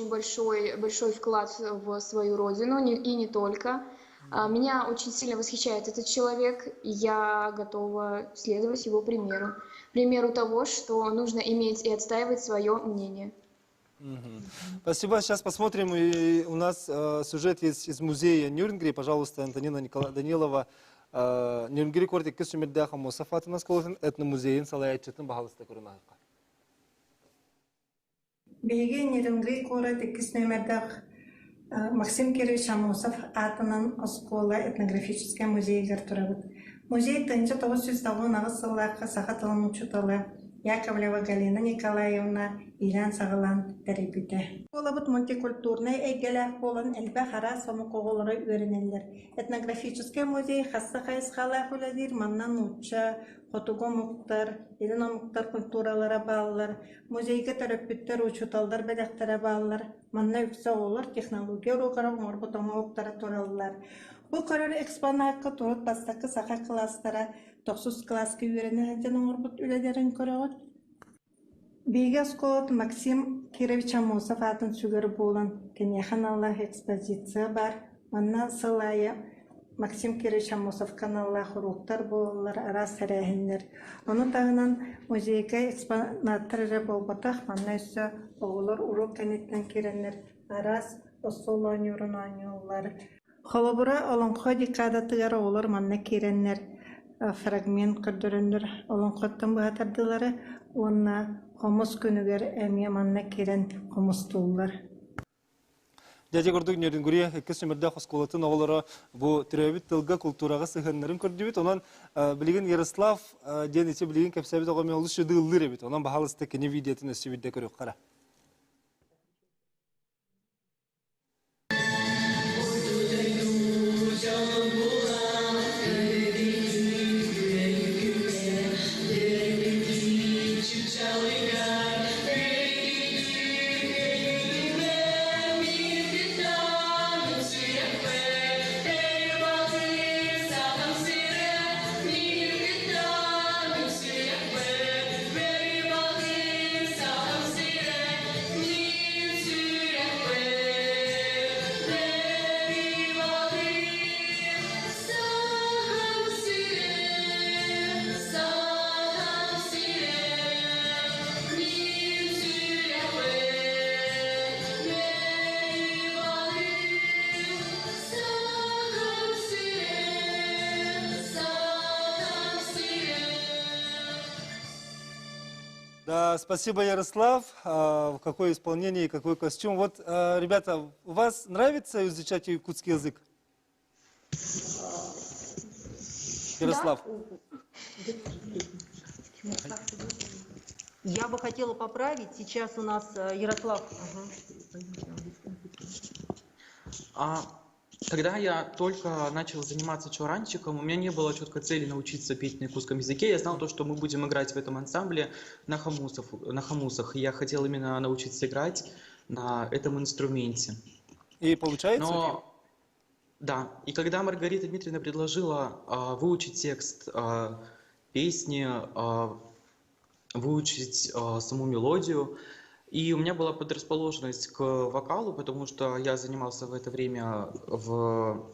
большой вклад в свою родину, и не только. Меня очень сильно восхищает этот человек, и я готова следовать его примеру. Примеру того, что нужно иметь и отстаивать свое мнение. Спасибо. Сейчас посмотрим. И у нас сюжет есть из музея Нюрнберга. Пожалуйста, Антонина Данилова. Нюрнберг кортик кесумердах Амосов атына сколотын этномузейин салаятчытын бағалысты көрінағыққа. Беге Нюрнберг кортик кесумердах Максим Кирович Амосов атынан оскола этнографическая музейгер турабыт. Музей 1990 сыллаққа сақа тылын учуталы Яковлева Галина Николаевна Илян Сағылан тәрбиті. Олабыт мультикультурный әйгеләк болын әлбә қара соны қоғылыры өрінелер. Этнографический музей қасы қайысқала хүләдер маннан ұтча, қотуға мұқтар, елін омықтар культуралары балылар, музейге төрөппіттер учуталдар бәдәқтері балылар, манна үксі олар технология ұрғыры ұмырбыт оңауқтары туралылар. Бұл қарар экспонатқа тұрыт бастақы сақа кластара 9 класска үйренелерден оңырбыт үлелерін көріғыт. Бейге сколот Максим Кирович Амосов атын сүгір болын кенехан Аллах экспозиция бар. Манна сылайы Максим Кирович Амосов каналлах ұруқтар болылар, арас сәрәхіндер. Оны тағынан музейге экспонаттары болбатақ, манна үсі оғылар ұруқ кәнеттен керенлер, арас осолан юрынанюлар. Холобура олонқо декадатығар олар манна керенлер. Фрагмент көрдіріндір олонқоттан бұғатардылары, онна қомыс күнігер әмия манна керен қомыстулар. Дядя көрдік Нюрнбергге кесумердах осколатын оғылары бұл түрәбіт тылға культураға сығынларын көрдібіт. Онан білген Ярослав ден ете білген кәпсәбіт оғымен олы шөді ұллыр әбіт. Онан бағалысты кені видеотын өсі видео көріп қара. Да, спасибо, Ярослав. Какое исполнение и какой костюм. Вот, ребята, у вас нравится изучать якутский язык? Ярослав. Я бы хотела поправить. Сейчас у нас Ярослав. Когда я только начал заниматься чоранчиком, у меня не было четкой цели научиться петь на якутском языке. Я знал то, что мы будем играть в этом ансамбле на хамусах. И я хотел именно научиться играть на этом инструменте. И получается? Да. И когда Маргарита Дмитриевна предложила выучить текст песни, выучить саму мелодию, и у меня была предрасположенность к вокалу, потому что я занимался в это время в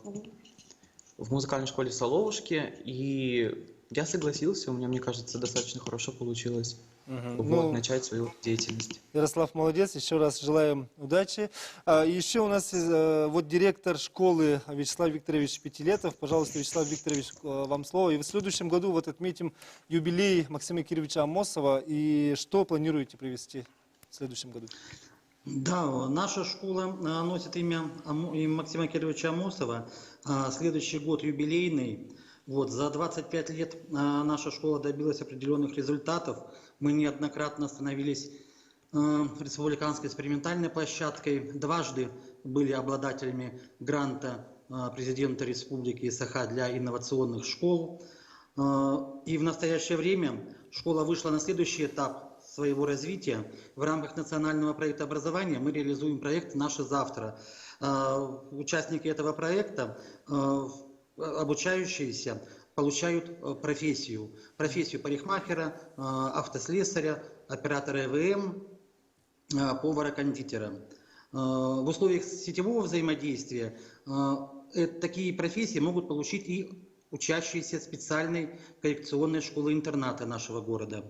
музыкальной школе Соловушки, и я согласился, у меня, мне кажется, достаточно хорошо получилось начать свою деятельность. Ярослав, молодец, еще раз желаем удачи. Еще у нас вот директор школы Вячеслав Викторович Пятилетов. Пожалуйста, Вячеслав Викторович, вам слово. И в следующем году вот отметим юбилей Максима Кировича Амосова. И что планируете привести в следующем году? Да, наша школа носит имя Максима Кировича Амосова. Следующий год юбилейный. Вот, за 25 лет наша школа добилась определенных результатов. Мы неоднократно становились республиканской экспериментальной площадкой. Дважды были обладателями гранта президента Республики Саха для инновационных школ. И в настоящее время школа вышла на следующий этап своего развития в рамках национального проекта образования мы реализуем проект «Наше завтра». Участники этого проекта, обучающиеся, получают профессию парикмахера, автослесаря, оператора ЭВМ, повара-кондитера. В условиях сетевого взаимодействия такие профессии могут получить и учащиеся специальной коррекционной школы-интерната нашего города.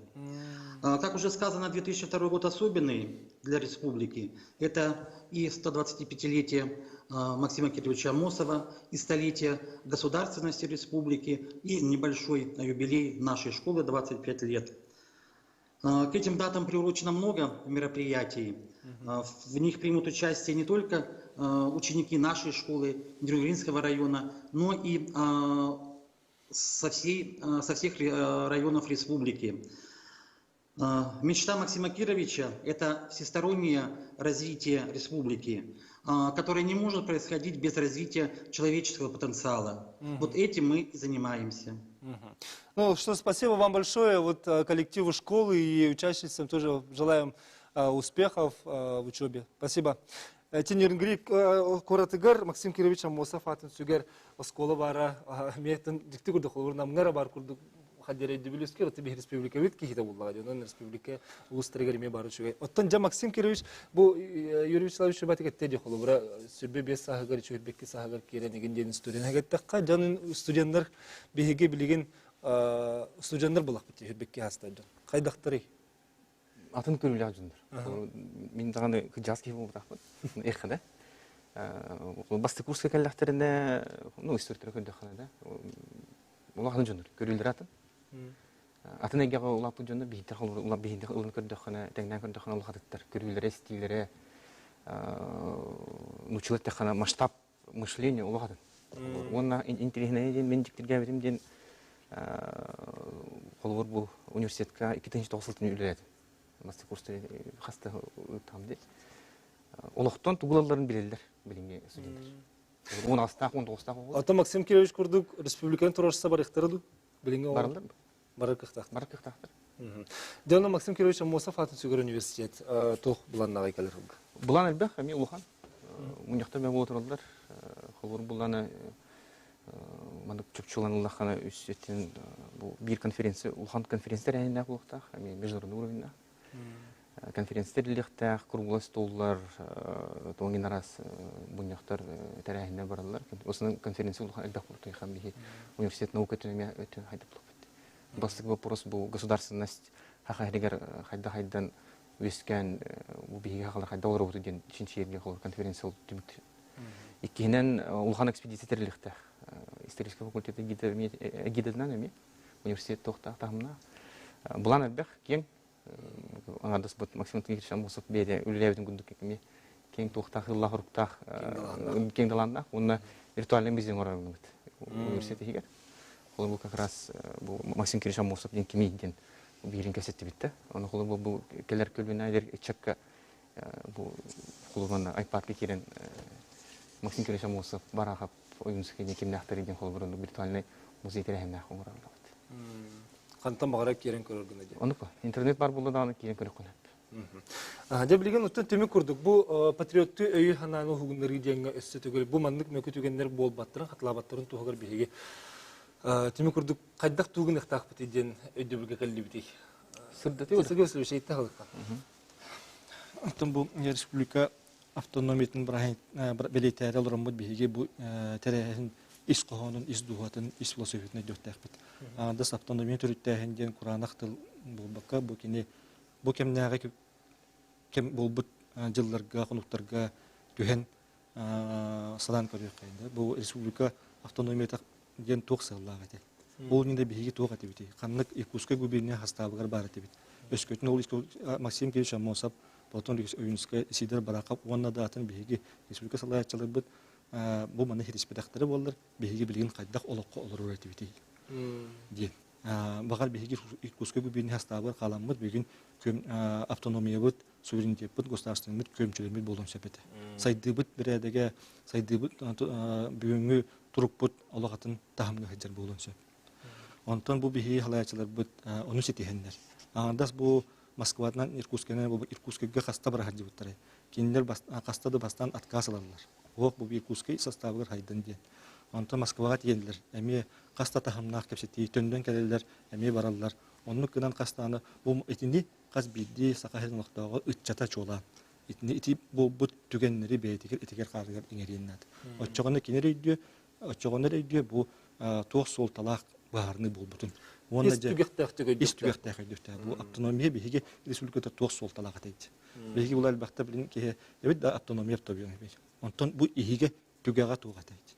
Как уже сказано, 2002 год особенный для республики. Это и 125-летие Максима Кирилловича Амосова, и столетие государственности республики, и небольшой юбилей нашей школы 25 лет. К этим датам приурочено много мероприятий. В них примут участие не только ученики нашей школы Дерюгинского района, но и со всех районов республики. Мечта Максима Кировича – это всестороннее развитие республики, которое не может происходить без развития человеческого потенциала. Вот этим мы и занимаемся. Ну что, спасибо вам большое. Вот коллективу школы и учащимся тоже желаем успехов в учебе. Спасибо. Тенернгри Коратыгар Максим Кирович Амосов атын сүгер школа бара мектен дикти курдук урнамгара бар курдук хадере дебилискер тебе республика вит кихита буллага жонон республика улустарыгар ме бары чугай. Оттон жа Максим Кирович бу Юрий Вячеславович батик теди холобра сүрбе бес сахагар чүрбекки сахагар керенеген ден студент хагаттакка жанын студенттер беге билеген студенттер булак бит сүрбекки хастады. Кайдактырый атын көрүлө ажындар. Мен даганы жазки болуп атакпын. Эхде. Басты курска келдактеринде, ну истөртөр көрдөккана. Улахны жөндөр көрүлдөр атын. Атын эгеге улап жөндөр бийдер холор, улап бийдер көрдөккана, теңден көрдөккана улахаттар. Көрүлдөр стилдери, научилаттакана масштаб мышления улахатын. Онна интеллигентный мен диктирге берим ден холор бу университетка 2-9 үлелет. Басты курста хаста тамды. Олохтон тугулаларын билелдер, билинге студенттер. 16-та, 19-та болду. Ата Максим Кирович курдук республиканын турашса бар ихтирду. Билинге барылды. Баракыктактыр. Дена Максим Кирович Амосов атын сүгөр университет тох буланнага келер. Булан элбек, эми улухан. Муньякта мен болуп турдулар. Холор буланы мандык чөпчүлан улахана үстөтен бу бир конференция, улухан конференциялар айында булуктак, эми международный уровеньда. Конференциялар лихтах, круглый столлар, тоңин арас буньяктар тарахында баралар. Осының конференция улухан элбек болуп турган бии университет наука төмө өтө хайдып болуп. Басты вопрос бу государственность хакайдагар хайдан өскөн бу бийге хайда олор деген ичинчи жерге конференция болуп түмүк. Икенен улухан экспедиция лихтах. Исторический факультет гидеднан эми университет тохта тамна. Булан элбек кем аңардас бут Максим Кирович Амосов беде үлелебин күндүк эми кең тохтах Аллах руктах кең даланда уна виртуальный музей орагын университет егер. Ол бу как раз бу Максим Кирович Амосов ден кимиден бирин кесетти битте. Аны колу бу келер көлбүнө айдер чакка бу колуна айпатка кирен Максим Кирович Амосов барахап oyuncusu kimle aktarıydın kolburunda virtualne muzey terehimde kumura oldu. Kantan bağırak kiren körürdün diye. Onu ko. İnternet var burada da kiren körük konup. Debligen utan temi kurduk. Bu patriottu öy hananı hugunları diyenga üstüte göre bu mandık mökütügenler bol battırın, hatla battırın tuğagar bihege. Temi kurduk. Kaydak tuğun ihtak biti diyen ödübülge kalli biti. Sırdatı olur. Sırdatı olur. Şeyde halıkka. Utan bu Respublika автономиятын белетәре олрамбыт биһиге бу тәрәһин ис кохонун ис дуһатын ис философиятына дөттәкбит. Дас автономия төрүттәһин ден Куранах тыл булбакка бу кине бу кемнәгә кем булбыт җилләргә хунуктарга төһен садан көрәкәйдә. Бу республика автономиятә ден токсаллага тел. Ул нинде биһиге тога тибити. Канлык Иркутска губерния хастабыгар бар тибит. Өскөтүн ул Максим Кирович Амосов Потом уюнская сидер баракап онна датын биһиги республика салаячылар бит бу маны хириспедактары болдыр биһиги билген кайдак олокко олору этибити ди багал биһиги Иркутска губерния хастабы каламмыт билген көм автономия бит суверенитет бит государственный көмчүлөр бит болдум сепете сайды бит биредеге сайды бит бүгүнгү туруп бит ологатын тахамга хаҗар болдум сеп онтон бу биһиги салаячылар бит университеттендер андас бу Москвадан Иркутскенен бу Иркутскеге хаста барахат дибуттары. Киндер кастады бастан отказ алалар. Ок бу Иркутский составыгар хайдан ден. Онта Москвага тиелдер. Эми каста тахамнак кепсети төндөн келелер, эми бараллар. Онну кынан кастаны бу этинди каз бидди сакаһын ноктого ытчата чола. Ити бу түгеннери бейтигер этигер карыгар иңериннат. Оччогоны кинерийдү, оччогоннер үйдү бу тоқ сол талақ баарны болбутун. Истүгектәк бу автономия биһиге республикада тоқ сол талақ атайды. Биһиге бул албакта билин ки эбит да автономия тобуң бит. Онтон бу иһиге түгәгә туга атайды.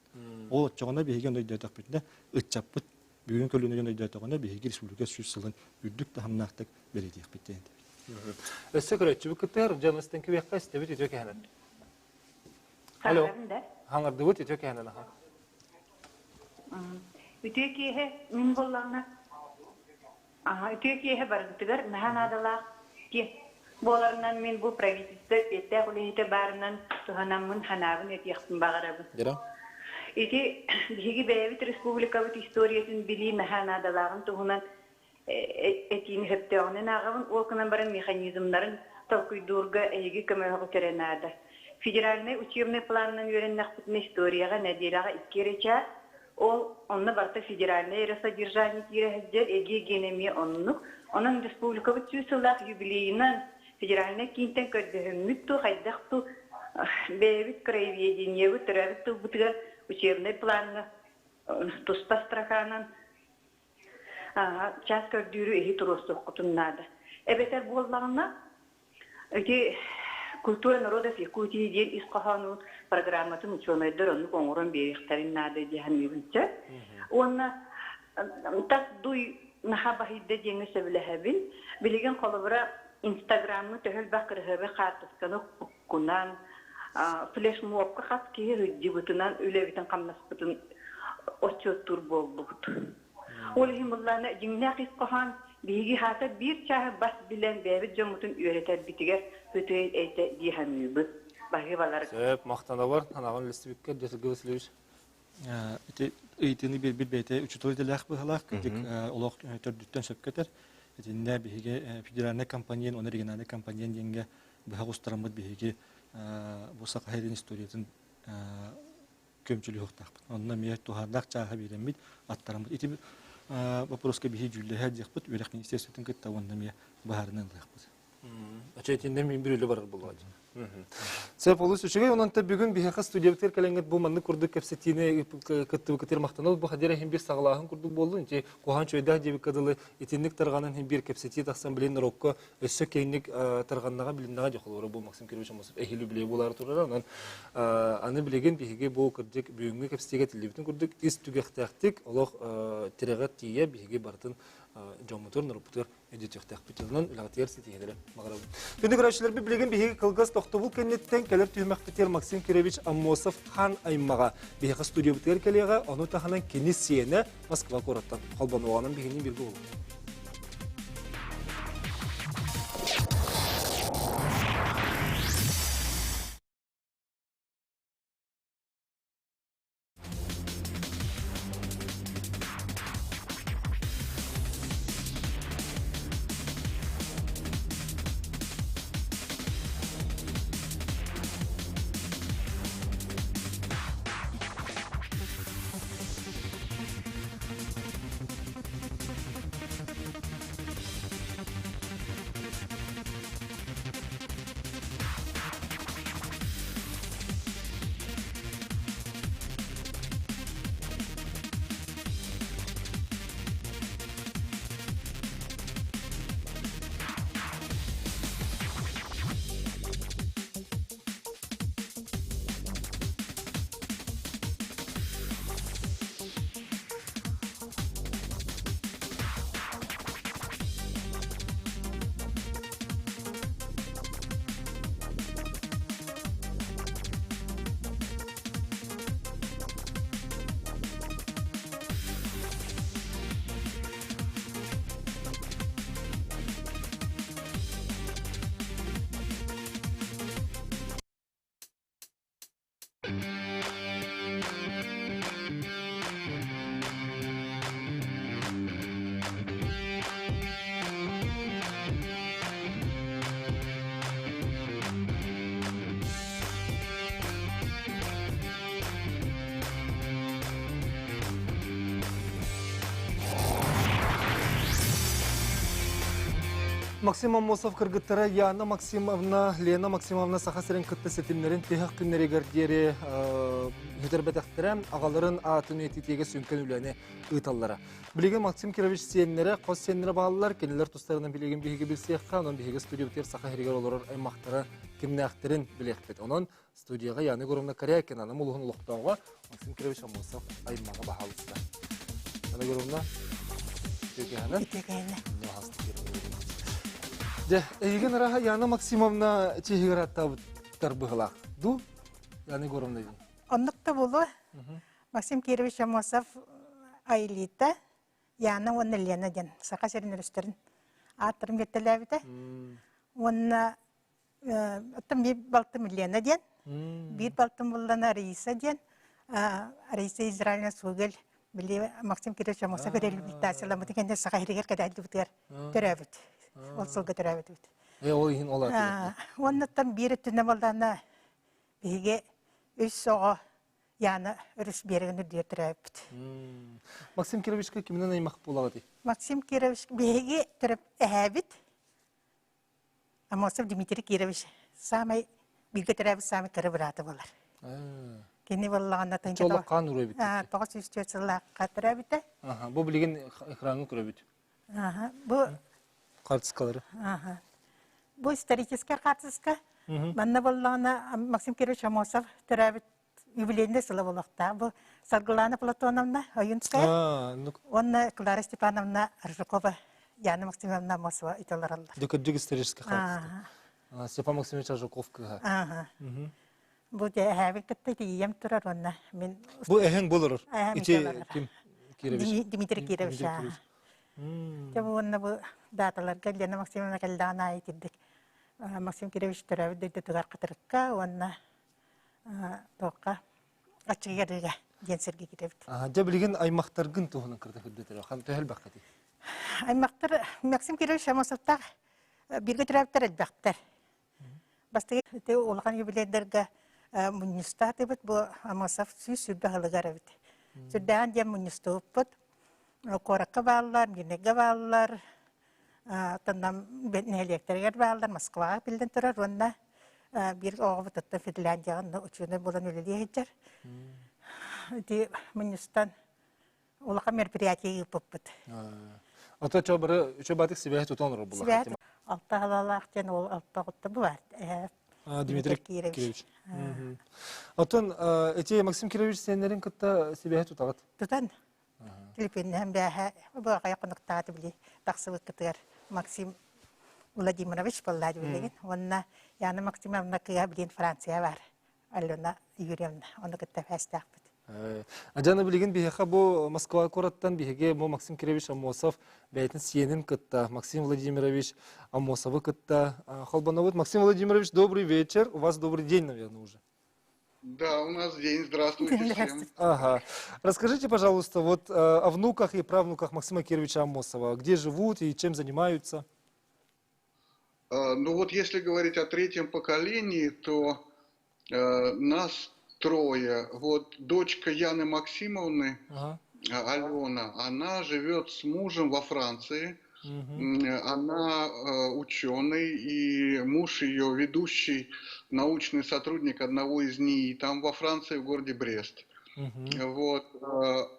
Ол оччогоны биһиге өйдөтөк битне ытчаппыт бүгүн көлүнүгөн өйдөтөгөнө биһиге республика сүзсылын үдүк тахамнактык бередик битен. Өссөкөрөчү бу кытыр жаныстын кебекка стебит өтө кенен. Алло. Хаңарды бут өтө кенен аха. Үтөкие мин болларна. Үтөкие бардыгар наханадала ки боларынан мен бу правительство этте кулете барынан туханамын ханабын этияктын багарабын. Жара. Ити биги бевит республикабыт историясын били наханадалагын тухунан этин хептеонен агабын окунан барын механизмдарын толкуйдурга эги көмөгө керенада. Федеральный учебный планын үйреннакпытын историяга неделяга 2 реча ол онны барта федеральный содержание кирехдер эги генеми онну онун республикабыт сылак юбилейинен федеральный кинтен көрдөмүттү хайдакту бевит краеведение бутырабыт бутыга учебный план туспа страханан час көрдүрү эги турустук кутуннада. Эбетер боллагына эти культура народов Якутии ден исқаханут программатын учёныйдыр онну коңорон берихтерин нады деханмибинче. Онна тас дуй нахабахидде деңі сөбіләхәбін билеген қолыбыра инстаграмны төхіл бақырғыбы қартысканы кунан флешмобқа қас кейі дебутынан үлебітін қамнаспытын отчеттур болбуд. Ол химылланы жеңнәқ исқахан биги хата бир чаһы бас билен бәбит жомутун үйрәтер битигер хөтөй әйтә дихәмүбү. Багы балар. Сөп мактанабар, анагын листибиккә дәсәгә сөйләүш. Эйтени бир бәйтә учетой диләх быһалак, дик олох төрдүттән сөпкәтер. Этинне биге федеральный компания, он региональный компания дигәнгә быһа устырамыт биге бу сакайрын историятын көмчүлүк хактак. Онна мия тухардак чаһы биремит аттарамыт. Ити вопроска биһи жүлләһә дихпут үрәк министрлыктан кытта оннамия баһарынан дихпут. Ачайтинде мин бирүле барар булган. Сәп олус үчүгә онанта бүгүн биһәкә студиябектер кәләнгәт бу манны курдык кепсетине кытты кытыр мактанал бу хадира һәм бир саглаһын курдык булды. Инде кухан чөйдә дип кадылы итинник тарганын һәм бир кепсети тахсан белән рокко өссө кейник тарганнага билендага жохолоры бу Максим Кирович Амосов эхилү биле булар турар. Анан аны билеген биһиге бу кырдык бүгүнгө кепсетиге тилибитен курдык ис түгәхтәктик олох тирәгәт тие биһиге бартын жомутур нурпутур эдитөхтәк битеннән лагатер ситигәләр маграб. Төндә гәрәчләр билеген биһиге кылгас тохтыбул кеннеттен кәләр түймәктер Максим Кирович Амосов хан аймага биһиге студия битер кәләгә аны таханан кенисиене Москва кораттан калбануганын биһинин билге булды. Максим Амосов кыргыттара Яна Максимовна, Лена Максимовна сахасырын кытты сетимлерин тихак күннери гардери хүтербетектірі ағаларын атын ететеге сүнкен үләне ұйталлара. Білеген Максим Кирович сенлері, қос сенлері бағалылар, кенелер тұстарынан білеген бейге білсеққа, оның бейге студиотер саха херегер олар аймақтары кемне ақтырын білеқпет. Оның студияға Яны Горовна Корякин, аным ұлығын ұлықтауға Максим Кирович Амосов аймаға бағалысты. Яны Горовна, Еген раға Яна Максимовна чехигаратта бұғылақ. Ду? Яны Горовна дейін. Оннықта болу Максим Кирович Амосов айлита Яна оны Лена ден. Сақа серін өрістерін аттырым кеттелі Онна оттым бір балтым Лена ден. Бір балтым болана Раиса ден. Раиса Израильна сугел. Білі Максим Кирович Амосов реабилитациялы кенде сақа ерегер кәдәлді бұтығар түрәбіт. Ол сылғы түрәбіт бұт. Ол ең олар. Оннаттан бері түні болдана бейге өз соға яны үріс берігін үрдер түрәбіт. Максим Кировичқа кімнен аймақ болаға дей? Максим Кирович бейге түріп әбіт. Амосов Дмитрий Кирович самай білгі түрәбіт самай кірі бұраты болар. Кені болағанда тыңғы Чолық қан ұры бітті? 904 жылаққа түрәбіті. Бұл білген экраны көрі бітті? Бұл Қартысқалары? Бұл исторический қартысқа. Манна болағына Максим Кирович Амосов түрәбіт юбилейінде сылы болақта. Бұл Саргулана Платоновна Оюнская. Онна Клара Степановна Ржукова, Яна Максимовна Амосова италар алдар. Дүкірдік исторический қартысқа. Степан Максимович Ржуковка. Бұл де әвел кітті дейем тұрар онна. Бұл әхен болыр? Кім? Дмитрий Кирович. Бұл онна бұл даталарға Лена Максимовна кәлдағына айтырдық. Максим Кирович тұрабы дөйді тұғар қытырыққа, онна тоққа ачығырыға денсерге кетебді. Жа білген аймақтарғын тұғының кірді күрдетірі, қан төхіл баққа дейді? Аймақтар Максим Кирович Амосовтақ бірге тұрабыттар әлбақтар. Бастығы олған юбилейдерге Мунистаты бит бу Амосов сүрбе халыгар бит. Сүрдән дем мунисту бит. Коракка баллар, Генеге баллар, танам бетнелектергер баллар, Москва билден турар онда бир огы тотта Финляндияны учуны булан үлеле хеджер. Ди Мунистан улака мероприятие юппыт. Ата чобатык себе тутонор була. Себе алта халалак тен ол алта гытты бар. Дмитрий Кирович. Отон, эти Максим Кирович сенерин кытта себе тутагат? Тутан. Филиппиннен бәһә буга контакты били. Таксыбы кытыр Максим Владимирович Паллади билеген. Онна Яна Максимовна кыга билен Франция бар. Алена Юрьевна, оны кытта фастак бит. Ажаны билеген бихеха бу Москва кораттан бихеге бу Максим Кирович Амосов бәйтін сенин кытта. Максим Владимирович Амосовы кытта. Холбановод. Максим Владимирович, добрый вечер. У вас добрый день, наверное, уже. Да, у нас день. Здравствуйте всем. Ага. Расскажите, пожалуйста, вот о внуках и правнуках Максима Кировича Амосова. Где живут и чем занимаются? Ну вот если говорить о третьем поколении, то нас трое. Вот дочка Яны Максимовны, Алена, она живет с мужем во Франции. Она ученый, и муж ее ведущий научный сотрудник одного из НИИ, там во Франции, в городе Брест. Вот.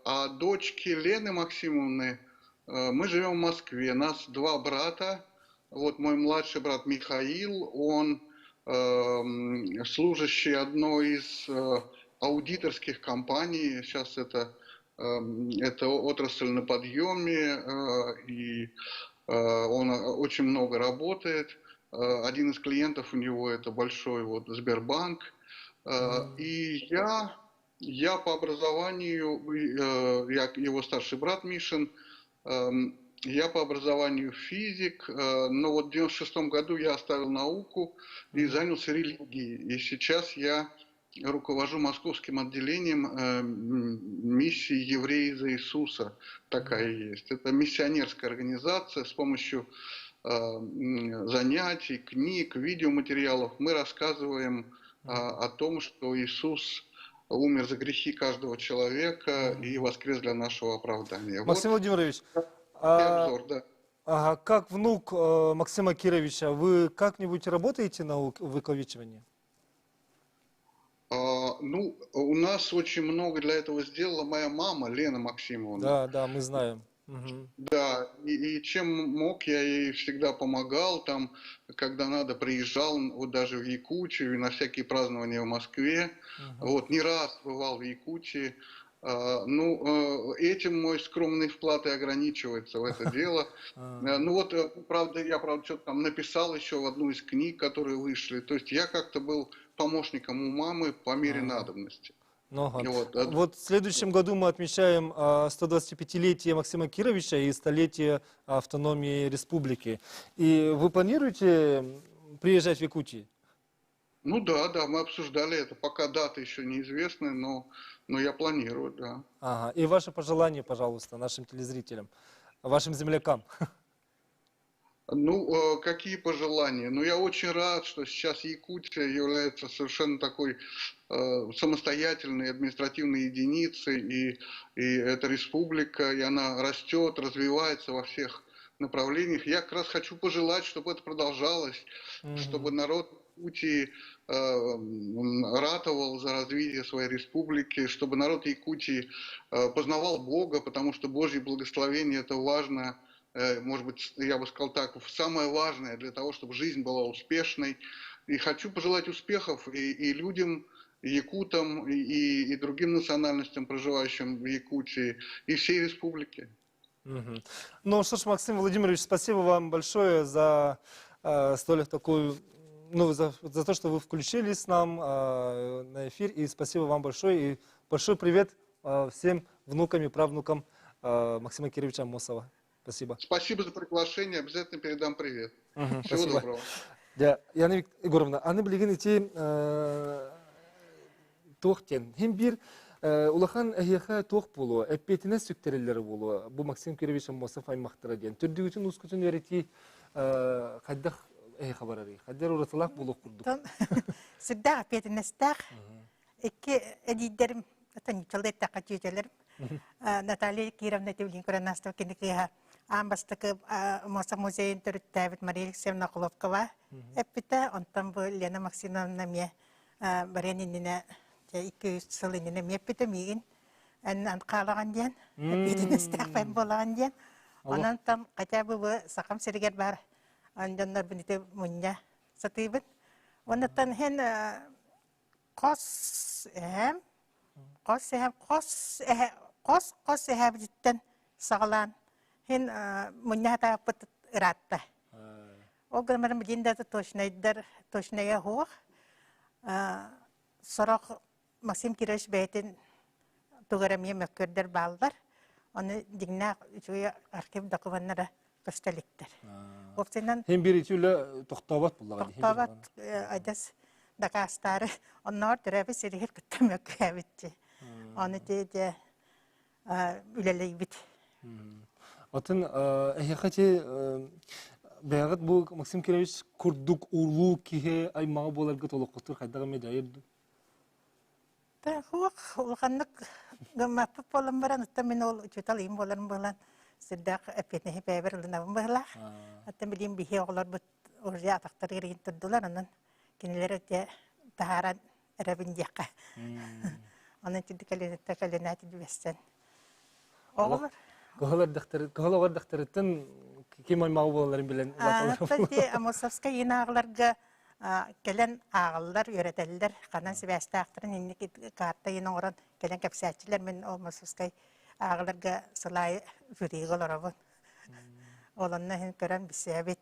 А дочки Лены Максимовны, мы живем в Москве, нас два брата. Вот мой младший брат Михаил, он служащий одной из аудиторских компаний, сейчас это отрасль на подъеме, и он очень много работает. Один из клиентов у него это большой вот Сбербанк. И я по образованию, я его старший брат Мишин, я по образованию физик, но вот в 96 году я оставил науку и занялся религией. И сейчас я руковожу московским отделением миссии «Евреи за Иисуса». Такая есть. Это миссионерская организация. С помощью занятий, книг, видеоматериалов мы рассказываем о том, что Иисус умер за грехи каждого человека и воскрес для нашего оправдания. Максим Владимирович, обзор, да. Ага, как внук Максима Кировича, вы как-нибудь работаете на увековечивании? Ну, у нас очень много для этого сделала моя мама, Лена Максимовна. Да, да, мы знаем. Мгм. Да, и чем мог, я ей всегда помогал, там, когда надо, приезжал, вот даже в Якутию, и на всякие празднования в Москве, вот, не раз бывал в Якутии. Ну, этим мой скромный вклад и ограничивается в это дело. Ну вот, правда, я, что-то там написал еще в одну из книг, которые вышли. То есть я как-то был помощником у мамы по мере надобности. Ну, ага. Вот, Вот в следующем году мы отмечаем 125-летие Максима Кировича и столетие автономии республики. И вы планируете приезжать в Якутию? Ну да, мы обсуждали это. Пока даты еще неизвестны, но я планирую, да. Ага. И ваши пожелания, пожалуйста, нашим телезрителям, вашим землякам. Ну, какие пожелания? Ну, я очень рад, что сейчас Якутия является совершенно такой самостоятельной административной единицей, и эта республика, и она растет, развивается во всех направлениях. Я как раз хочу пожелать, чтобы это продолжалось, чтобы народ Якутии ратовал за развитие своей республики, чтобы народ Якутии познавал Бога, потому что Божье благословение – это важно. Может быть, я бы сказал так, самое важное для того, чтобы жизнь была успешной. И хочу пожелать успехов и людям, и якутам, и другим национальностям, проживающим в Якутии, и всей республике. Ну что ж, Максим Владимирович, спасибо вам большое за столь такую, ну, за то, что вы включились с нам на эфир. И спасибо вам большое. И большой привет всем внукам и правнукам Максима Кировича Амосова. Спасибо. Спасибо за приглашение. Обязательно передам привет. Всего Спасибо. доброго. Да, Яна Егоровна, аны билеген ити тохтен. Хем бир улахан эхеха тох болу, эппетине сүктерелері болу. Бу Максим Кирович Амосов аймақтыра ден. Түрдігітін ұскүтін верети қайдақ эхеха барары. Қайдар ұратылақ болу құрдық. Сүрдәғ эппетинестәғ. Эки әдейдерім, атанычылды әттәққа түйетелерім. Наталья Кировна Тевлин Куранастова кенекеha амбастыкы Моса музейин төрүттәбит Мария Алексеевна Коловкова эппите онтан бу Лена Максимовна ме баренинне 200 сылынне ме эппите мигин ан калаган ден эппитин стакпен болаган ден анан там хотя бы сакам сиргер бар анданнар бите мунья сатыбыт онтан хен кос эһәбиттен сагалан хин муньята пыт ратта о гамарым динда точная хух сорок Максим Кирович бейтин тугарамия мөккөрдер балдар оны дигна үчүгө архив документтары көстөлүктөр оптенан Хем бир итүле тохтабат буллаган. тохтабат айдас дакастары оннор төрөбү сирихир күттөмөк эбитти оны теде үлелейбит. Атын эхехати бәгат бу Максим Кирович курдук урлу кихе аймага боларга толокотур кайдагы медайырды. Та хуак улханнык гамапы полам баран мен ол чуталым болан сидак эпетне беберлина бала аттан билим бихе оглар бут оржа тактыр герин турдулар анан кинелер те тахаран рабин якка анан тидикален такаленат дибестен оглар Кохолор дактырыттын ким аймагы боларын билен Тати Амосовска инагларга келен агаллар өретелдер канан себәсте актырын инники карта иноран келен капсәчләр мен Амосовска агаларга сылай фүриголорабын. Оланна хен көрән бисәбит.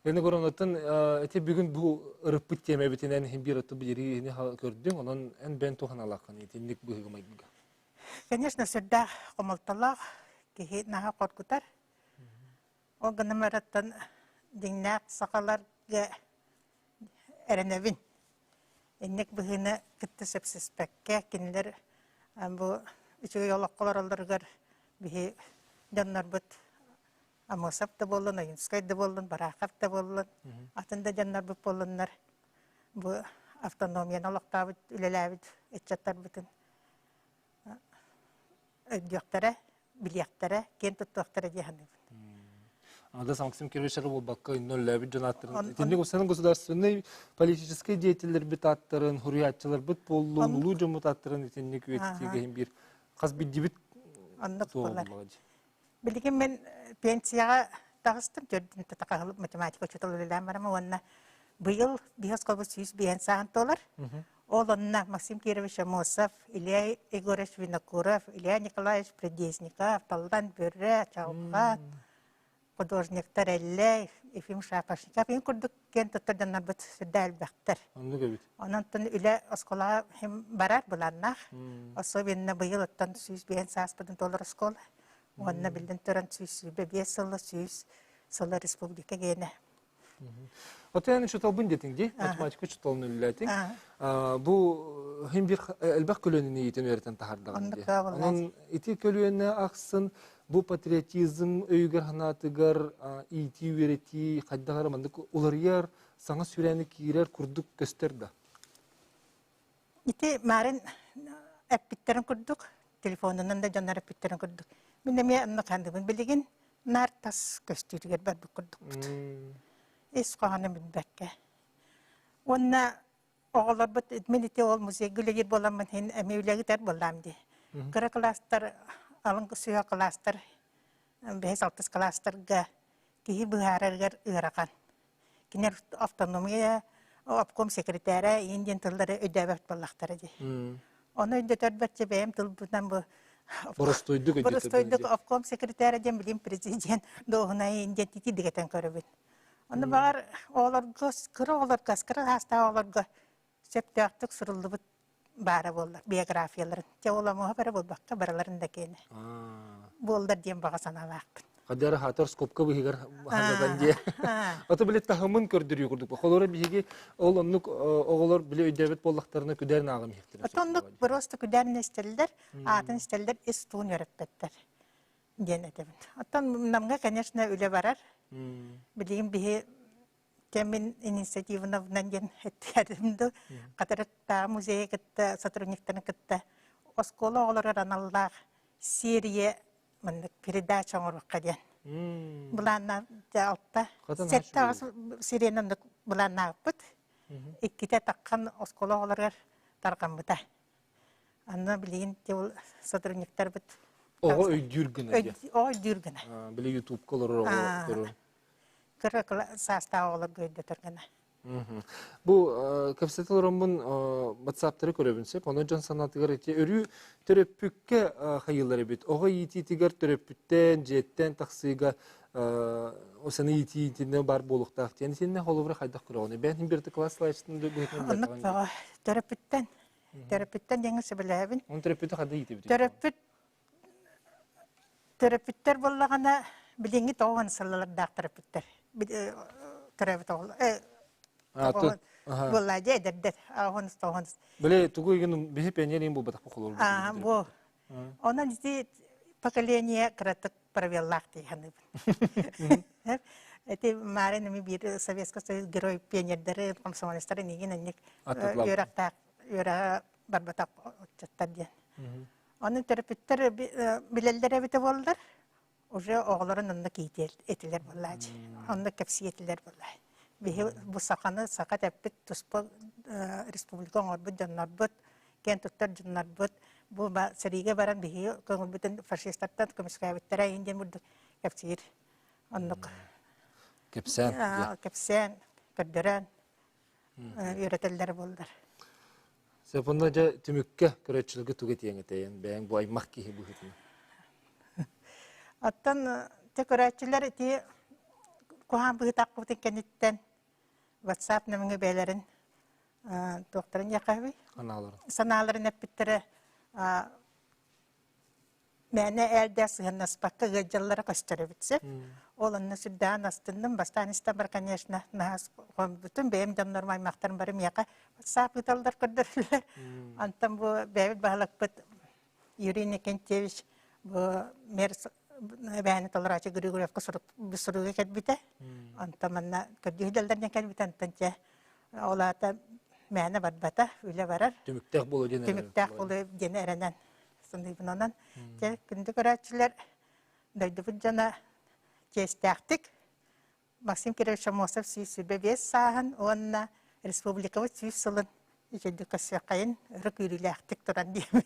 Яны горонатын эти бүгүн бу рыппыт теме битенен хим бир оту бири не көрдүң, онон эн бен туханалакын итинник бүгүмайга. Конечно, сюда комалталах кихи наха коркутар. Оганамараттан диннак сакаларга эреневин. Иннек быгына кытты сепсеспекке кинлер бу үчүгө йолокколор алдаргар бихи жаннар бут Амосов да болдун, Аюнскай да болдун, Бараков да болдун. Атында жаннар бут болдунар. Бу автономияны олоктабыт, үлеләбит, этчаттар бутун. Өйдіқтері билияқтары, кен тұттуақтары дияны. Ада Максим Кирович Рыболбакка иннолле бит жанаттырын. Тинник усанын государственный политический деятельдер бит аттырын, хуриятчылар бит боллун, улуу жомут аттырын тинник үетиге бир каз биддибит. Аннык болар. Билген мен пенсияға тағыстым, төрдін тақағылып математика учетылылылан барама, онна быйыл бихас қобы сүйіс бейен саған толар. Ол онна Максим Кирович Амосов, Илья Егорович Винокуров, Илья Николаевич Предесников, Талдан Бюрре, Чаупат, художниктар Эллей, Ефим Шапашников, ең күрдік кен тұттырданар бұт сүрді әлбәқтір. Онан тұн үлі оскола барар бұланнақ. Особенно быйыл оттан сүйіс бейен сааспыдың толар оскола. Онна білден тұран сүйіс бебе сылы сүйіс сылы республика гені. Отаяны чуталбын детіңде, математика чуталын үліләтің. Бұл хем бір әлбәқ көлөніне етін өретін тахардағын де. Onun ити көлөніне ақсын, бұл патриотизм, өйгір ханатығар, ити өреті, қайдағар мандық оларияр, саңа сүрәні кейрер күрдік көстерді. Ити марын әппіттерін күрдік, телефонынан да жанар әппіттерін күрдік. Мен әме анны қандығын білеген, нар тас көстергер бәрді күрдік. Ес қағаны мен бәкке. Онна оғылар бұт, мен ете ол музей гүлегер боламын, әме үлегітер болам де. Кыры кластар, алын сүйі кластар, 5-6 кластарға кейі бұғарырғар ұғыраған. Кенер автономия, обком секретары, енден тылдары өдәбәт болақтары де. Оны өндетер бәтче бәйім тыл бұдан бұл Бұрыстойдық обком секретары ден білім президент доғына енден тити дегетен көрібін. Оны бағар оларға, кыры оларға, кыры хаста оларға септіяқтық сұрылды бұд бары болды, биографияларын. Те оламуға бары болбаққа бараларын да кені. Болдар ден баға саналақпын. Қадары хатыр скопка бұхигар хандадан де. Аты білет тахымын көрдірі көрдік. Қолары бігі ол оннық оғылар біле өйдәбет боллақтарына күдәрін ағым ектірі. Отонлық просто күдәрін істелдер, атын істелдер, істуын өріппеттер. Ден әтебін. Оттан намға, конечно, үлі барар. Білейін бігі темін инициативынан ден әттәрімді. Қатырықта, музей кітті, сотрудниктарын кітті. Оскола оғылар аналлақ, серия передача оңырыққа ден. Бұланна алта. Сетті сиренімді бұланна бұд. Иккете таққан оскола оғылар тарған бұда. Анна білейін сотрудниктар бұд. Оға өйдүргіні де? Оға өйдүргіні. Біле YouTube колыр оға көрі. Кыры саста оғылар көйді тұргіні. Бұл кәпсетілерімін WhatsApp-тары көребінсеп, оны жан санатығар ете өрі түріппікке қайылары бет. Оға еті-етігер түріппіттен, жеттен тақсыға осыны еті-етіне бар болуқтақ. Тені сеніне қолывыры қайдақ көрі оны. Бән бірді класс лайшытында бөйтін бәтіған? Түріппіттен. Түріппіттен деңісі біләбін. Оны түріппітті қайда еті бітін? Түріппіттер болағана білеңі тоған сылылырдақ түріппіттер. Түріппіт оғылы. Бұлладе әдірдер, ағыныз тоғыныз. Біле, тұғы егін бейі пәнерін бұл батақ бұқылыр? Бұл. Онан жеде поколение кратық провеллақ дейханы. Әте марын бір Советский Союз герой пионердері, комсомолистары неген әнек үйрақтақ, барбатақ отчаттар ден. Оның терапевттер білелдер әбіті болдыр, уже оғыларын онда кейтел етілер боллады. Онда кәпсі етілер боллады. Бұл сақаны сақат әппет тұспы республика оңырбыт, жаннарбыт, кен тұттар жаннарбыт. Бұл сәріге баран бігі көңілбітін фашистарттан көміскі әбіттері әйінден бұрды кәпсейір. Онық кәпсен, көрдірен үйретелдері болдар. Сәпінна жа түмікке көрәтшілігі түгет еңітейін, бәйін бұл аймақ кейі бұл хетіні. Оттан көрәтшілер әте Кухан бұғытақ бұғытын кәнеттен WhatsApp нөміңі бәйлерін тоқтырын яқабы. Саналарын әппіттірі мәні әлді сығын аспаққа ғыджалары қостыры бітсіп. Ол ұнны сүрдән астындым. Бастаныстан бар, конечно, нағыз бұтын бәйім жаннорм аймақтарын барым яқа WhatsApp ғыталдар көрдірілер. Антан бұл бәйбіт бағылық бұт Юрий Никентьевич бұл мәрі бәйіні толырачы Григорьевқа сұруға кәдбіті. Антаманна көрдігілдерден кәдбіті. Антанча олата мәні барбата, үлі барар. Түміктәқ болу дені әрінен. Сондай бұнынан. Күнді көрәтшілер дойдубут жана кестяктик Максим Кирович Амосов сүйсүбе бес сахан, онна республикабы сүйсілін икенді көсөкайын рөкүрүләктик туран дейм.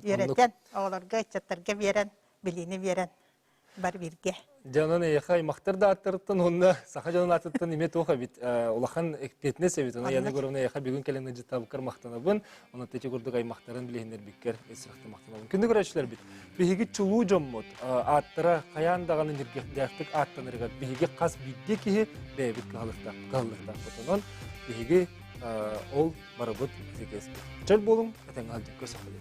Үйрәтен, оларға, чаттарға берен, біліні берен, бар бірге. Жанын аяқа аймақтар да аттырыттын, онна сақа жанын аттырыттын емет оға бит. Олақан экпетіне сөбет, она яны көріне аяқа бүгін кәліңді жыттабыққар мақтанабын, оны тәте көрдік аймақтарын білігіндер біккер есірақты мақтанабын. Күнді көрәшілер бит. Бігігі чулу жоммот, аттыра қаяндағаны нергектік аттанырға, бігігі қас бидде кеге бәйбіт қалықтақ бұтынан, бігігі ол барыбыт текес. Чөл болың, әтен қалдық көсіқылы.